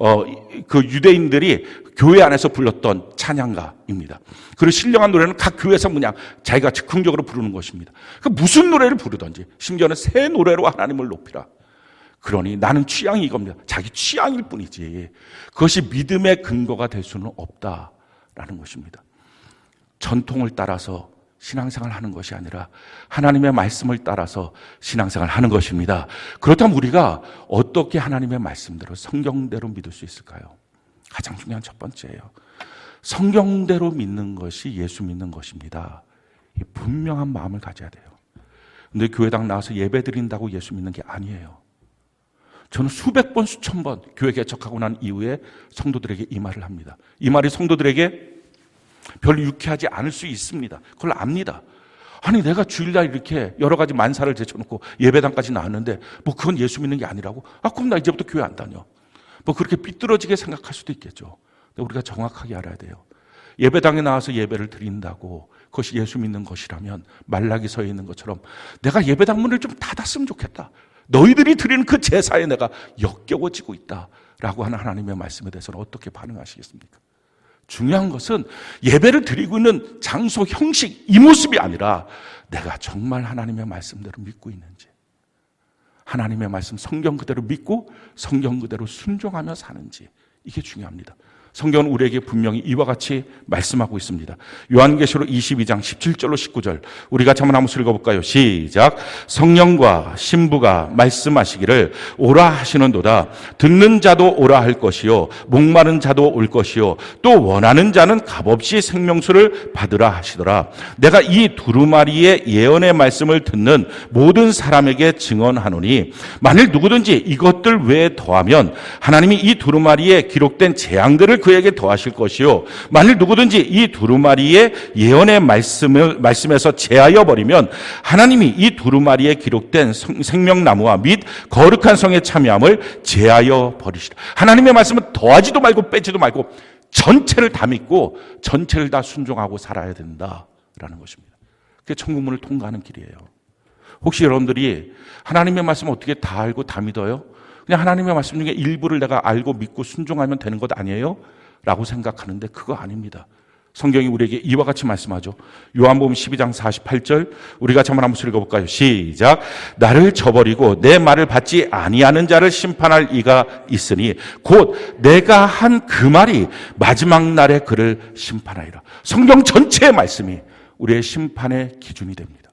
그 유대인들이 교회 안에서 불렀던 찬양가입니다. 그리고 신령한 노래는 각 교회에서 그냥 자기가 즉흥적으로 부르는 것입니다. 그 무슨 노래를 부르든지 심지어는 새 노래로 하나님을 높이라. 그러니 나는 취향이 이겁니다. 자기 취향일 뿐이지 그것이 믿음의 근거가 될 수는 없다라는 것입니다. 전통을 따라서 신앙생활을 하는 것이 아니라 하나님의 말씀을 따라서 신앙생활을 하는 것입니다. 그렇다면 우리가 어떻게 하나님의 말씀대로 성경대로 믿을 수 있을까요? 가장 중요한 첫 번째예요. 성경대로 믿는 것이 예수 믿는 것입니다. 이 분명한 마음을 가져야 돼요. 근데 교회당 나와서 예배 드린다고 예수 믿는 게 아니에요. 저는 수백 번 수천 번 교회 개척하고 난 이후에 성도들에게 이 말을 합니다. 이 말이 성도들에게 별로 유쾌하지 않을 수 있습니다. 그걸 압니다. 아니 내가 주일날 이렇게 여러 가지 만사를 제쳐놓고 예배당까지 나왔는데 뭐 그건 예수 믿는 게 아니라고? 아 그럼 나 이제부터 교회 안 다녀. 뭐 그렇게 삐뚤어지게 생각할 수도 있겠죠. 근데 우리가 정확하게 알아야 돼요. 예배당에 나와서 예배를 드린다고 그것이 예수 믿는 것이라면 말라기서에 있는 것처럼 내가 예배당 문을 좀 닫았으면 좋겠다. 너희들이 드리는 그 제사에 내가 역겨워지고 있다라고 하는 하나님의 말씀에 대해서는 어떻게 반응하시겠습니까? 중요한 것은 예배를 드리고 있는 장소, 형식, 이 모습이 아니라 내가 정말 하나님의 말씀대로 믿고 있는지, 하나님의 말씀 성경 그대로 믿고 성경 그대로 순종하며 사는지, 이게 중요합니다. 성경은 우리에게 분명히 이와 같이 말씀하고 있습니다. 요한계시록 22장 17절로 19절 우리 같이 한번 읽어볼까요? 시작. 성령과 신부가 말씀하시기를 오라 하시는도다. 듣는 자도 오라 할 것이요 목마른 자도 올 것이요 또 원하는 자는 값없이 생명수를 받으라 하시더라. 내가 이 두루마리의 예언의 말씀을 듣는 모든 사람에게 증언하노니 만일 누구든지 이것들 외에 더하면 하나님이 이 두루마리에 기록된 재앙들을 그에게 더하실 것이요 만일 누구든지 이 두루마리의 예언의 말씀에서 제하여 버리면 하나님이 이 두루마리에 기록된 생명나무와 및 거룩한 성에 참여함을 제하여 버리시라. 하나님의 말씀은 더하지도 말고 빼지도 말고 전체를 다 믿고 전체를 다 순종하고 살아야 된다라는 것입니다. 그게 천국문을 통과하는 길이에요. 혹시 여러분들이 하나님의 말씀 어떻게 다 알고 다 믿어요? 그냥 하나님의 말씀 중에 일부를 내가 알고 믿고 순종하면 되는 것 아니에요? 라고 생각하는데 그거 아닙니다. 성경이 우리에게 이와 같이 말씀하죠. 요한복음 12장 48절 우리 같이 한번 읽어볼까요? 시작. 나를 저버리고 내 말을 받지 아니하는 자를 심판할 이가 있으니 곧 내가 한 그 말이 마지막 날에 그를 심판하리라. 성경 전체의 말씀이 우리의 심판의 기준이 됩니다.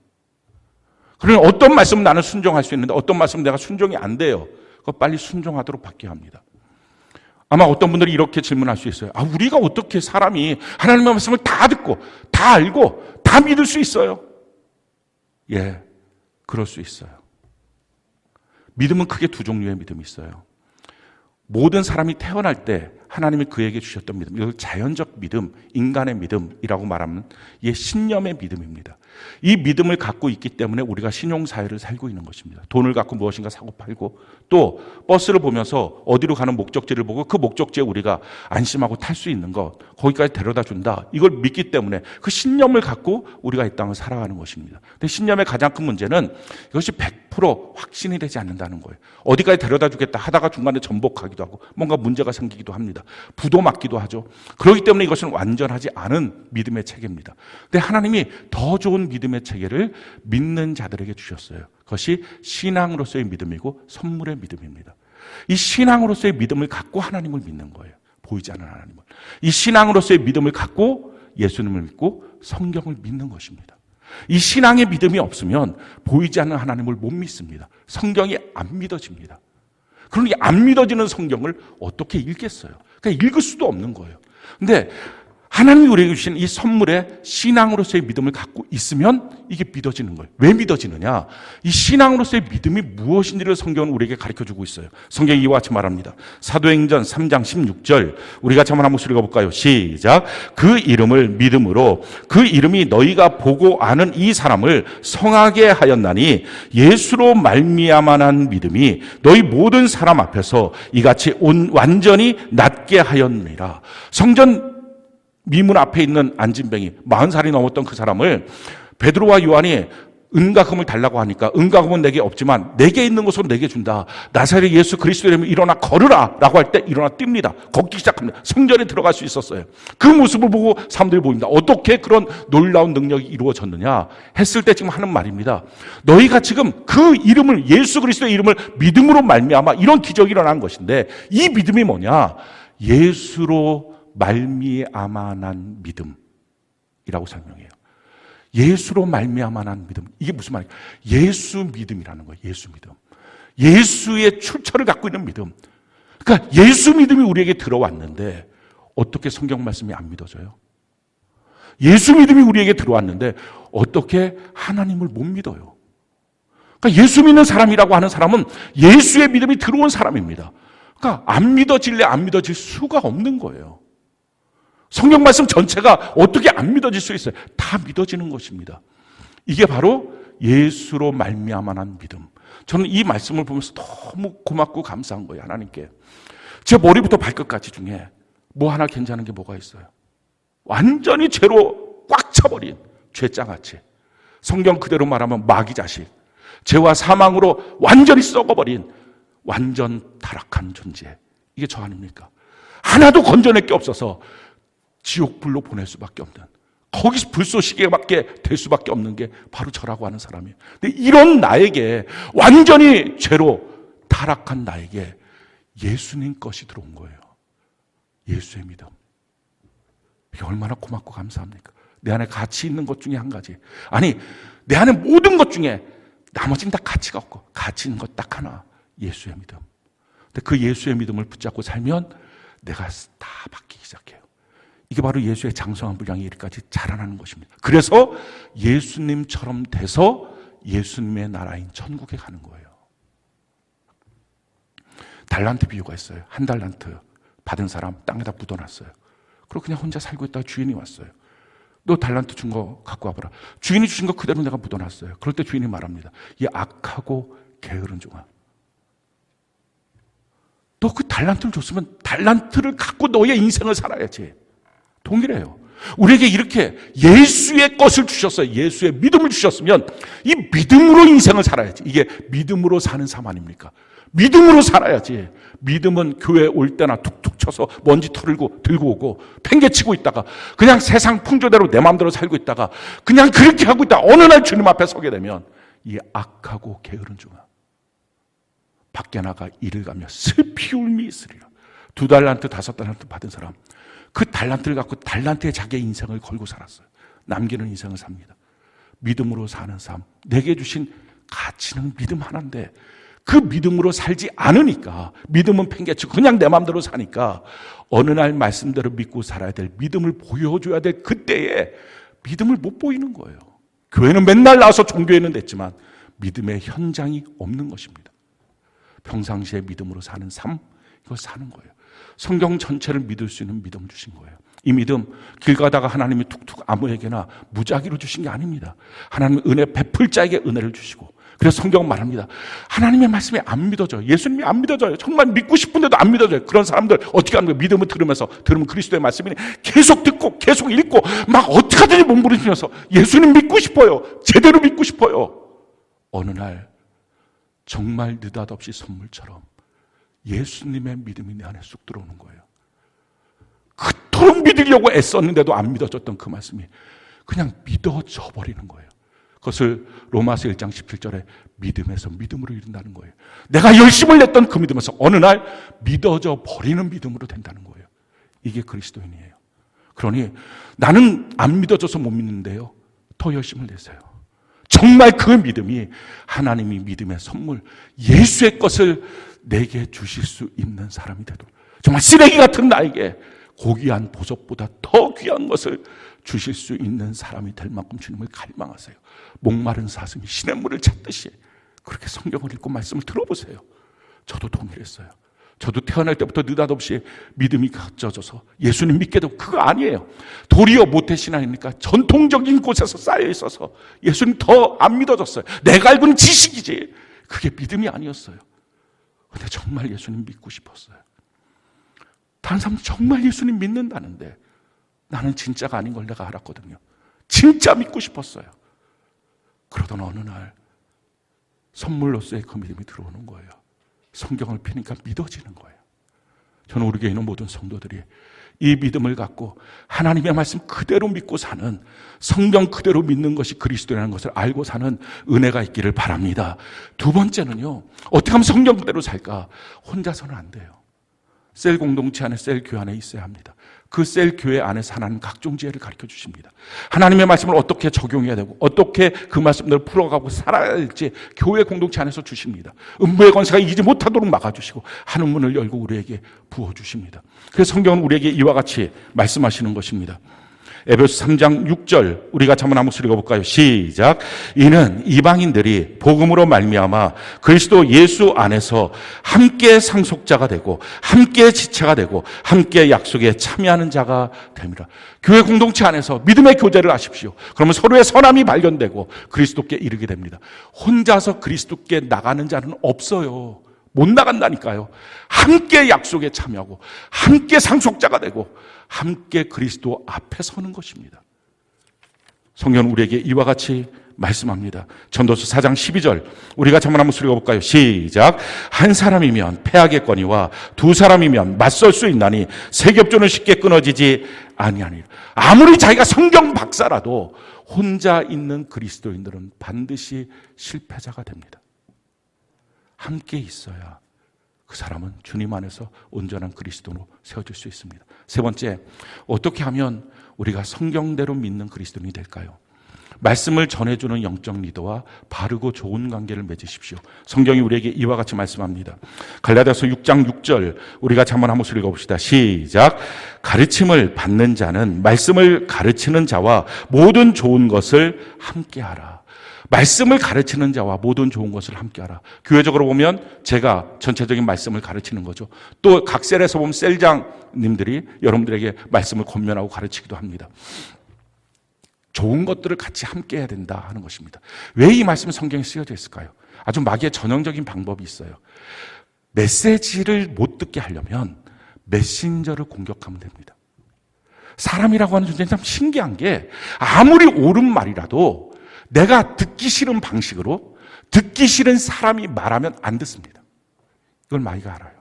그러니 어떤 말씀은 나는 순종할 수 있는데 어떤 말씀은 내가 순종이 안 돼요. 그거 빨리 순종하도록 바뀌어야 합니다. 아마 어떤 분들이 이렇게 질문할 수 있어요. 우리가 어떻게 사람이 하나님의 말씀을 다 듣고 다 알고 다 믿을 수 있어요? 예, 그럴 수 있어요. 믿음은 크게 두 종류의 믿음이 있어요. 모든 사람이 태어날 때 하나님이 그에게 주셨던 믿음, 이걸 자연적 믿음, 인간의 믿음이라고 말하면 이게 신념의 믿음입니다. 이 믿음을 갖고 있기 때문에 우리가 신용사회를 살고 있는 것입니다. 돈을 갖고 무엇인가 사고 팔고, 또 버스를 보면서 어디로 가는 목적지를 보고 그 목적지에 우리가 안심하고 탈 수 있는 것, 거기까지 데려다 준다, 이걸 믿기 때문에 그 신념을 갖고 우리가 이 땅을 살아가는 것입니다. 근데 신념의 가장 큰 문제는 이것이 100% 확신이 되지 않는다는 거예요. 어디까지 데려다 주겠다 하다가 중간에 전복하기도 하고 뭔가 문제가 생기기도 합니다. 부도 맞기도 하죠. 그렇기 때문에 이것은 완전하지 않은 믿음의 체계입니다. 근데 하나님이 더 좋은 믿음의 체계를 믿는 자들에게 주셨어요. 그것이 신앙으로서의 믿음이고 선물의 믿음입니다. 이 신앙으로서의 믿음을 갖고 하나님을 믿는 거예요. 보이지 않는 하나님을. 이 신앙으로서의 믿음을 갖고 예수님을 믿고 성경을 믿는 것입니다. 이 신앙의 믿음이 없으면 보이지 않는 하나님을 못 믿습니다. 성경이 안 믿어집니다. 그러니 안 믿어지는 성경을 어떻게 읽겠어요? 그러니까 읽을 수도 없는 거예요. 근데 하나님이 우리에게 주신 이 선물에 신앙으로서의 믿음을 갖고 있으면 이게 믿어지는 거예요. 왜 믿어지느냐? 이 신앙으로서의 믿음이 무엇인지를 성경은 우리에게 가르쳐주고 있어요. 성경이 이와 같이 말합니다. 사도행전 3장 16절, 우리 같이 한번 목소리 읽어볼까요? 시작. 그 이름을 믿음으로 그 이름이 너희가 보고 아는 이 사람을 성하게 하였나니 예수로 말미암아난 믿음이 너희 모든 사람 앞에서 이같이 완전히 낫게 하였느니라. 성전 미문 앞에 있는 안진뱅이 40살이 넘었던 그 사람을 베드로와 요한이 은과 금을 달라고 하니까 은과 금은 내게 없지만 내게 있는 것으로 내게 준다. 나사렛 예수 그리스도의 이름으로 일어나 걸으라 라고 할 때 일어나 뜁니다. 걷기 시작합니다. 성전에 들어갈 수 있었어요. 그 모습을 보고 사람들이 보입니다. 어떻게 그런 놀라운 능력이 이루어졌느냐 했을 때 지금 하는 말입니다. 너희가 지금 그 이름을, 예수 그리스도의 이름을 믿음으로 말미암아 이런 기적이 일어난 것인데, 이 믿음이 뭐냐? 예수로 말미암아난 믿음이라고 설명해요. 예수로 말미암아난 믿음. 이게 무슨 말이에요? 예수 믿음이라는 거예요. 예수 믿음. 예수의 출처를 갖고 있는 믿음. 그러니까 예수 믿음이 우리에게 들어왔는데 어떻게 성경 말씀이 안 믿어져요? 예수 믿음이 우리에게 들어왔는데 어떻게 하나님을 못 믿어요? 그러니까 예수 믿는 사람이라고 하는 사람은 예수의 믿음이 들어온 사람입니다. 그러니까 안 믿어질래 안 믿어질 수가 없는 거예요. 성경 말씀 전체가 어떻게 안 믿어질 수 있어요? 다 믿어지는 것입니다. 이게 바로 예수로 말미암아난 믿음. 저는 이 말씀을 보면서 너무 고맙고 감사한 거예요. 하나님께. 제 머리부터 발끝까지 중에 뭐 하나 괜찮은 게 뭐가 있어요? 완전히 죄로 꽉 차버린 죄장아치. 성경 그대로 말하면 마귀 자식. 죄와 사망으로 완전히 썩어버린 완전 타락한 존재. 이게 저 아닙니까? 하나도 건져낼 게 없어서 지옥불로 보낼 수밖에 없는, 거기서 불쏘시개밖에 될 수밖에 없는 게 바로 저라고 하는 사람이에요. 근데 이런 나에게, 완전히 죄로 타락한 나에게 예수님 것이 들어온 거예요. 예수의 믿음. 이게 얼마나 고맙고 감사합니까? 내 안에 가치 있는 것 중에 한 가지. 아니, 내 안에 모든 것 중에 나머지는 다 가치가 없고 가치 있는 것 딱 하나, 예수의 믿음. 근데 그 예수의 믿음을 붙잡고 살면 내가 다 바뀌기 시작해요. 이게 바로 예수의 장성한 분량이 이렇게까지 자라나는 것입니다. 그래서 예수님처럼 돼서 예수님의 나라인 천국에 가는 거예요. 달란트 비유가 있어요. 한 달란트 받은 사람 땅에다 묻어놨어요. 그리고 그냥 혼자 살고 있다가 주인이 왔어요. 너 달란트 준 거 갖고 와봐라. 주인이 주신 거 그대로 내가 묻어놨어요. 그럴 때 주인이 말합니다. 이 악하고 게으른 종아, 너 그 달란트를 줬으면 달란트를 갖고 너의 인생을 살아야지. 동일해요. 우리에게 이렇게 예수의 것을 주셨어요. 예수의 믿음을 주셨으면 이 믿음으로 인생을 살아야지. 이게 믿음으로 사는 삶 아닙니까? 믿음으로 살아야지. 믿음은 교회 올 때나 툭툭 쳐서 먼지 털고 들고 오고 팽개치고 있다가 그냥 세상 풍조대로 내 마음대로 살고 있다가 그냥 그렇게 하고 있다 어느 날 주님 앞에 서게 되면 이 악하고 게으른 종아, 밖에 나가 이를 가며 슬피 울미 있으리라. 2달란트 5달란트 받은 사람, 그 달란트를 갖고 달란트에 자기의 인생을 걸고 살았어요. 남기는 인생을 삽니다. 믿음으로 사는 삶, 내게 주신 가치는 믿음 하나인데 그 믿음으로 살지 않으니까, 믿음은 팽개치고 그냥 내 마음대로 사니까 어느 날 말씀대로 믿고 살아야 될 믿음을 보여줘야 될 그때에 믿음을 못 보이는 거예요. 교회는 맨날 나와서 종교회는 됐지만 믿음의 현장이 없는 것입니다. 평상시에 믿음으로 사는 삶, 이거 사는 거예요. 성경 전체를 믿을 수 있는 믿음 주신 거예요. 이 믿음, 길 가다가 하나님이 툭툭 아무에게나 무작위로 주신 게 아닙니다. 하나님은 은혜 베풀 자에게 은혜를 주시고, 그래서 성경은 말합니다. 하나님의 말씀이 안 믿어져요. 예수님이 안 믿어져요. 정말 믿고 싶은데도 안 믿어져요. 그런 사람들 어떻게 하는 거예요? 믿음을 들으면 그리스도의 말씀이니 계속 듣고 계속 읽고 막 어떻게 하든지 몸부림치면서 예수님 믿고 싶어요. 제대로 믿고 싶어요. 어느 날 정말 느닷없이 선물처럼 예수님의 믿음이 내 안에 쑥 들어오는 거예요. 그토록 믿으려고 애썼는데도 안 믿어졌던 그 말씀이 그냥 믿어져 버리는 거예요. 그것을 로마서 1장 17절에 믿음에서 믿음으로 이룬다는 거예요. 내가 열심을 냈던 그 믿음에서 어느 날 믿어져 버리는 믿음으로 된다는 거예요. 이게 그리스도인이에요. 그러니 나는 안 믿어져서 못 믿는데요, 더 열심을 내세요. 정말 그 믿음이 하나님이 믿음의 선물, 예수의 것을 내게 주실 수 있는 사람이 되도록, 정말 쓰레기 같은 나에게 고귀한 보석보다 더 귀한 것을 주실 수 있는 사람이 될 만큼 주님을 갈망하세요. 목마른 사슴이 시냇물을 찾듯이 그렇게 성경을 읽고 말씀을 들어보세요. 저도 동일했어요. 저도 태어날 때부터 느닷없이 믿음이 갖춰져서 예수님 믿게 되고, 그거 아니에요. 도리어 모태신앙이니까 전통적인 곳에서 쌓여 있어서 예수님 더 안 믿어졌어요. 내가 알고는 지식이지 그게 믿음이 아니었어요. 근데 정말 예수님 믿고 싶었어요. 다른 사람은 정말 예수님 믿는다는데 나는 진짜가 아닌 걸 내가 알았거든요. 진짜 믿고 싶었어요. 그러던 어느 날 선물로서의 그 믿음이 들어오는 거예요. 성경을 펴니까 믿어지는 거예요. 저는 우리 교회 있는 모든 성도들이 이 믿음을 갖고 하나님의 말씀 그대로 믿고 사는, 성경 그대로 믿는 것이 그리스도라는 것을 알고 사는 은혜가 있기를 바랍니다. 두 번째는요, 어떻게 하면 성경 그대로 살까? 혼자서는 안 돼요. 셀 공동체 안에, 셀 교회 안에 있어야 합니다. 그 셀 교회 안에서 하나님 각종 지혜를 가르쳐 주십니다. 하나님의 말씀을 어떻게 적용해야 되고 어떻게 그 말씀들을 풀어가고 살아야 할지 교회 공동체 안에서 주십니다. 음부의 권세가 이기지 못하도록 막아주시고 하늘 문을 열고 우리에게 부어주십니다. 그래서 성경은 우리에게 이와 같이 말씀하시는 것입니다. 에베소 3장 6절 우리가 한번 한 목소리 읽어볼까요? 시작. 이는 이방인들이 복음으로 말미암아 그리스도 예수 안에서 함께 상속자가 되고 함께 지체가 되고 함께 약속에 참여하는 자가 됩니다. 교회 공동체 안에서 믿음의 교제를 하십시오. 그러면 서로의 선함이 발견되고 그리스도께 이르게 됩니다. 혼자서 그리스도께 나가는 자는 없어요. 못 나간다니까요. 함께 약속에 참여하고 함께 상속자가 되고 함께 그리스도 앞에 서는 것입니다. 성경은 우리에게 이와 같이 말씀합니다. 전도서 4장 12절 우리가 한번 한 목소리 읽어볼까요? 시작. 한 사람이면 패하겠거니와 두 사람이면 맞설 수 있나니 세겹조는 쉽게 끊어지지 아니하니라. 아무리 자기가 성경 박사라도 혼자 있는 그리스도인들은 반드시 실패자가 됩니다. 함께 있어야 그 사람은 주님 안에서 온전한 그리스도로 세워질 수 있습니다. 세 번째, 어떻게 하면 우리가 성경대로 믿는 그리스도인이 될까요? 말씀을 전해주는 영적 리더와 바르고 좋은 관계를 맺으십시오. 성경이 우리에게 이와 같이 말씀합니다. 갈라디아서 6장 6절 우리가 한번 한 목소리 읽어봅시다. 시작. 가르침을 받는 자는 말씀을 가르치는 자와 모든 좋은 것을 함께하라. 말씀을 가르치는 자와 모든 좋은 것을 함께하라. 교회적으로 보면 제가 전체적인 말씀을 가르치는 거죠. 또 각 셀에서 보면 셀장님들이 여러분들에게 말씀을 권면하고 가르치기도 합니다. 좋은 것들을 같이 함께 해야 된다 하는 것입니다. 왜 이 말씀이 성경에 쓰여져 있을까요? 아주 마귀의 전형적인 방법이 있어요. 메시지를 못 듣게 하려면 메신저를 공격하면 됩니다. 사람이라고 하는 존재는 참 신기한 게 아무리 옳은 말이라도 내가 듣기 싫은 방식으로 듣기 싫은 사람이 말하면 안 듣습니다. 이걸 마귀가 알아요.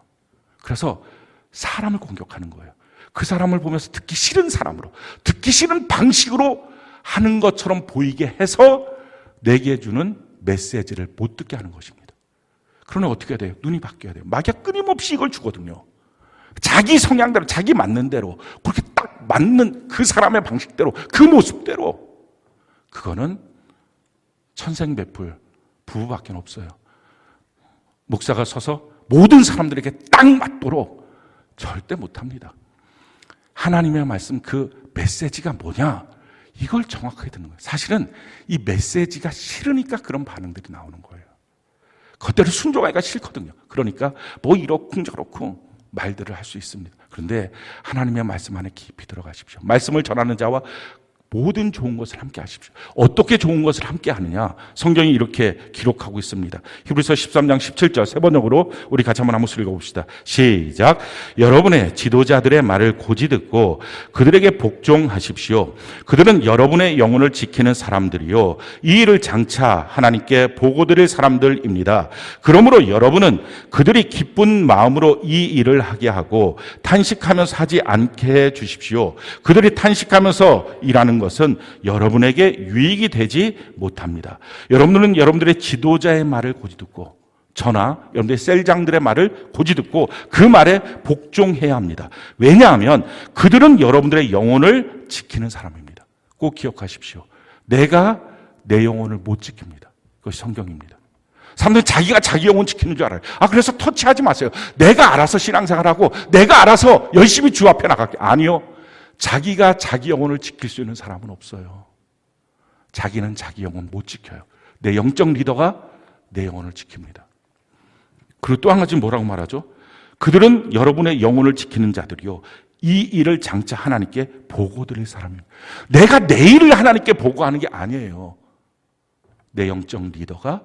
그래서 사람을 공격하는 거예요. 그 사람을 보면서 듣기 싫은 사람으로, 듣기 싫은 방식으로 하는 것처럼 보이게 해서 내게 주는 메시지를 못 듣게 하는 것입니다. 그러나 어떻게 해야 돼요? 눈이 바뀌어야 돼요. 마귀가 끊임없이 이걸 주거든요. 자기 성향대로, 자기 맞는 대로, 그렇게 딱 맞는 그 사람의 방식대로, 그 모습대로. 그거는 천생배풀 부부밖에 없어요. 목사가 서서 모든 사람들에게 딱 맞도록 절대 못합니다. 하나님의 말씀 그 메시지가 뭐냐? 이걸 정확하게 듣는 거예요. 사실은 이 메시지가 싫으니까 그런 반응들이 나오는 거예요. 그대로 순종하기가 싫거든요. 그러니까 뭐 이렇쿵 저렇쿵 말들을 할 수 있습니다. 그런데 하나님의 말씀 안에 깊이 들어가십시오. 말씀을 전하는 자와 모든 좋은 것을 함께 하십시오. 어떻게 좋은 것을 함께 하느냐? 성경이 이렇게 기록하고 있습니다. 히브리서 13장 17절 세 번역으로 우리 같이 한번 읽어봅시다. 시작. 여러분의 지도자들의 말을 고지 듣고 그들에게 복종하십시오. 그들은 여러분의 영혼을 지키는 사람들이요, 이 일을 장차 하나님께 보고 드릴 사람들입니다. 그러므로 여러분은 그들이 기쁜 마음으로 이 일을 하게 하고 탄식하면서 하지 않게 해 주십시오. 그들이 탄식하면서 일하는 것은 여러분에게 유익이 되지 못합니다. 여러분들은 여러분들의 지도자의 말을 고지 듣고, 저나 여러분들의 셀장들의 말을 고지 듣고 그 말에 복종해야 합니다. 왜냐하면 그들은 여러분들의 영혼을 지키는 사람입니다. 꼭 기억하십시오. 내가 내 영혼을 못 지킵니다. 그것이 성경입니다. 사람들은 자기가 자기 영혼 지키는 줄 알아요. 그래서 터치하지 마세요. 내가 알아서 신앙생활하고 내가 알아서 열심히 주 앞에 나갈게. 아니요. 자기가 자기 영혼을 지킬 수 있는 사람은 없어요. 자기는 자기 영혼 못 지켜요. 내 영적 리더가 내 영혼을 지킵니다. 그리고 또 한 가지 뭐라고 말하죠? 그들은 여러분의 영혼을 지키는 자들이요, 이 일을 장차 하나님께 보고 드릴 사람입니다. 내가 내 일을 하나님께 보고하는 게 아니에요. 내 영적 리더가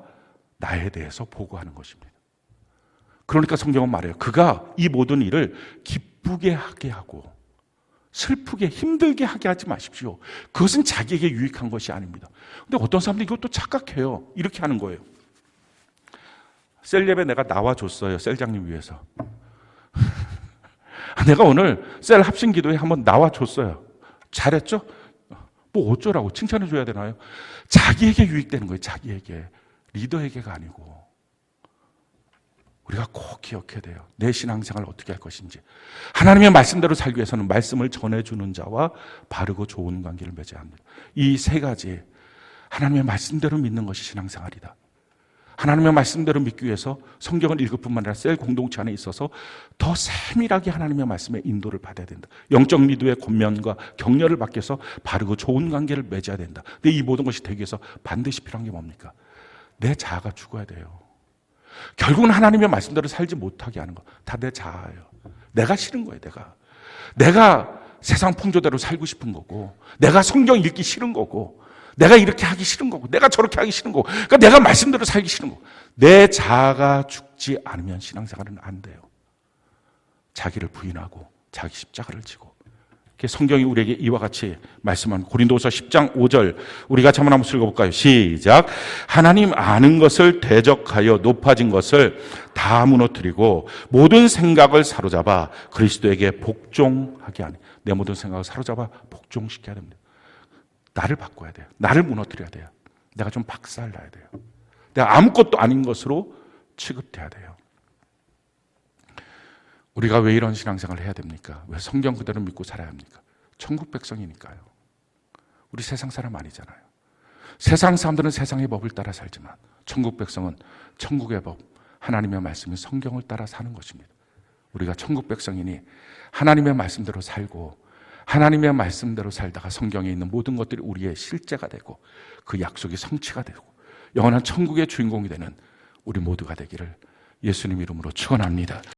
나에 대해서 보고하는 것입니다. 그러니까 성경은 말해요. 그가 이 모든 일을 기쁘게 하게 하고 슬프게 힘들게 하게 하지 마십시오. 그것은 자기에게 유익한 것이 아닙니다. 근데 어떤 사람들이 이것도 착각해요. 이렇게 하는 거예요. 셀 예배 내가 나와줬어요. 셀장님 위해서. 내가 오늘 셀 합심 기도에 한번 나와줬어요. 잘했죠? 뭐 어쩌라고 칭찬해줘야 되나요? 자기에게 유익되는 거예요. 자기에게. 리더에게가 아니고. 우리가 꼭 기억해야 돼요. 내 신앙생활을 어떻게 할 것인지. 하나님의 말씀대로 살기 위해서는 말씀을 전해주는 자와 바르고 좋은 관계를 맺어야 합니다. 이 세 가지, 하나님의 말씀대로 믿는 것이 신앙생활이다. 하나님의 말씀대로 믿기 위해서 성경을 읽을 뿐만 아니라 셀 공동체 안에 있어서 더 세밀하게 하나님의 말씀의 인도를 받아야 된다. 영적 리더의 권면과 격려를 받기 위해서 바르고 좋은 관계를 맺어야 된다. 근데 이 모든 것이 되기 위해서 반드시 필요한 게 뭡니까? 내 자아가 죽어야 돼요. 결국은 하나님의 말씀대로 살지 못하게 하는 거 다 내 자아예요. 내가 싫은 거예요. 내가 세상 풍조대로 살고 싶은 거고, 내가 성경 읽기 싫은 거고, 내가 이렇게 하기 싫은 거고, 내가 저렇게 하기 싫은 거고, 그러니까 내가 말씀대로 살기 싫은 거고. 내 자아가 죽지 않으면 신앙생활은 안 돼요. 자기를 부인하고 자기 십자가를 지고. 성경이 우리에게 이와 같이 말씀한 고린도서 10장 5절 우리 같이 한번 읽어볼까요? 시작. 하나님 아는 것을 대적하여 높아진 것을 다 무너뜨리고 모든 생각을 사로잡아 그리스도에게 복종하게 하니. 내 모든 생각을 사로잡아 복종시켜야 됩니다. 나를 바꿔야 돼요. 나를 무너뜨려야 돼요. 내가 좀 박살나야 돼요. 내가 아무것도 아닌 것으로 취급돼야 돼요. 우리가 왜 이런 신앙생활을 해야 됩니까? 왜 성경 그대로 믿고 살아야 합니까? 천국 백성이니까요. 우리 세상 사람 아니잖아요. 세상 사람들은 세상의 법을 따라 살지만 천국 백성은 천국의 법, 하나님의 말씀인 성경을 따라 사는 것입니다. 우리가 천국 백성이니 하나님의 말씀대로 살고 하나님의 말씀대로 살다가 성경에 있는 모든 것들이 우리의 실제가 되고 그 약속이 성취가 되고 영원한 천국의 주인공이 되는 우리 모두가 되기를 예수님 이름으로 축원합니다.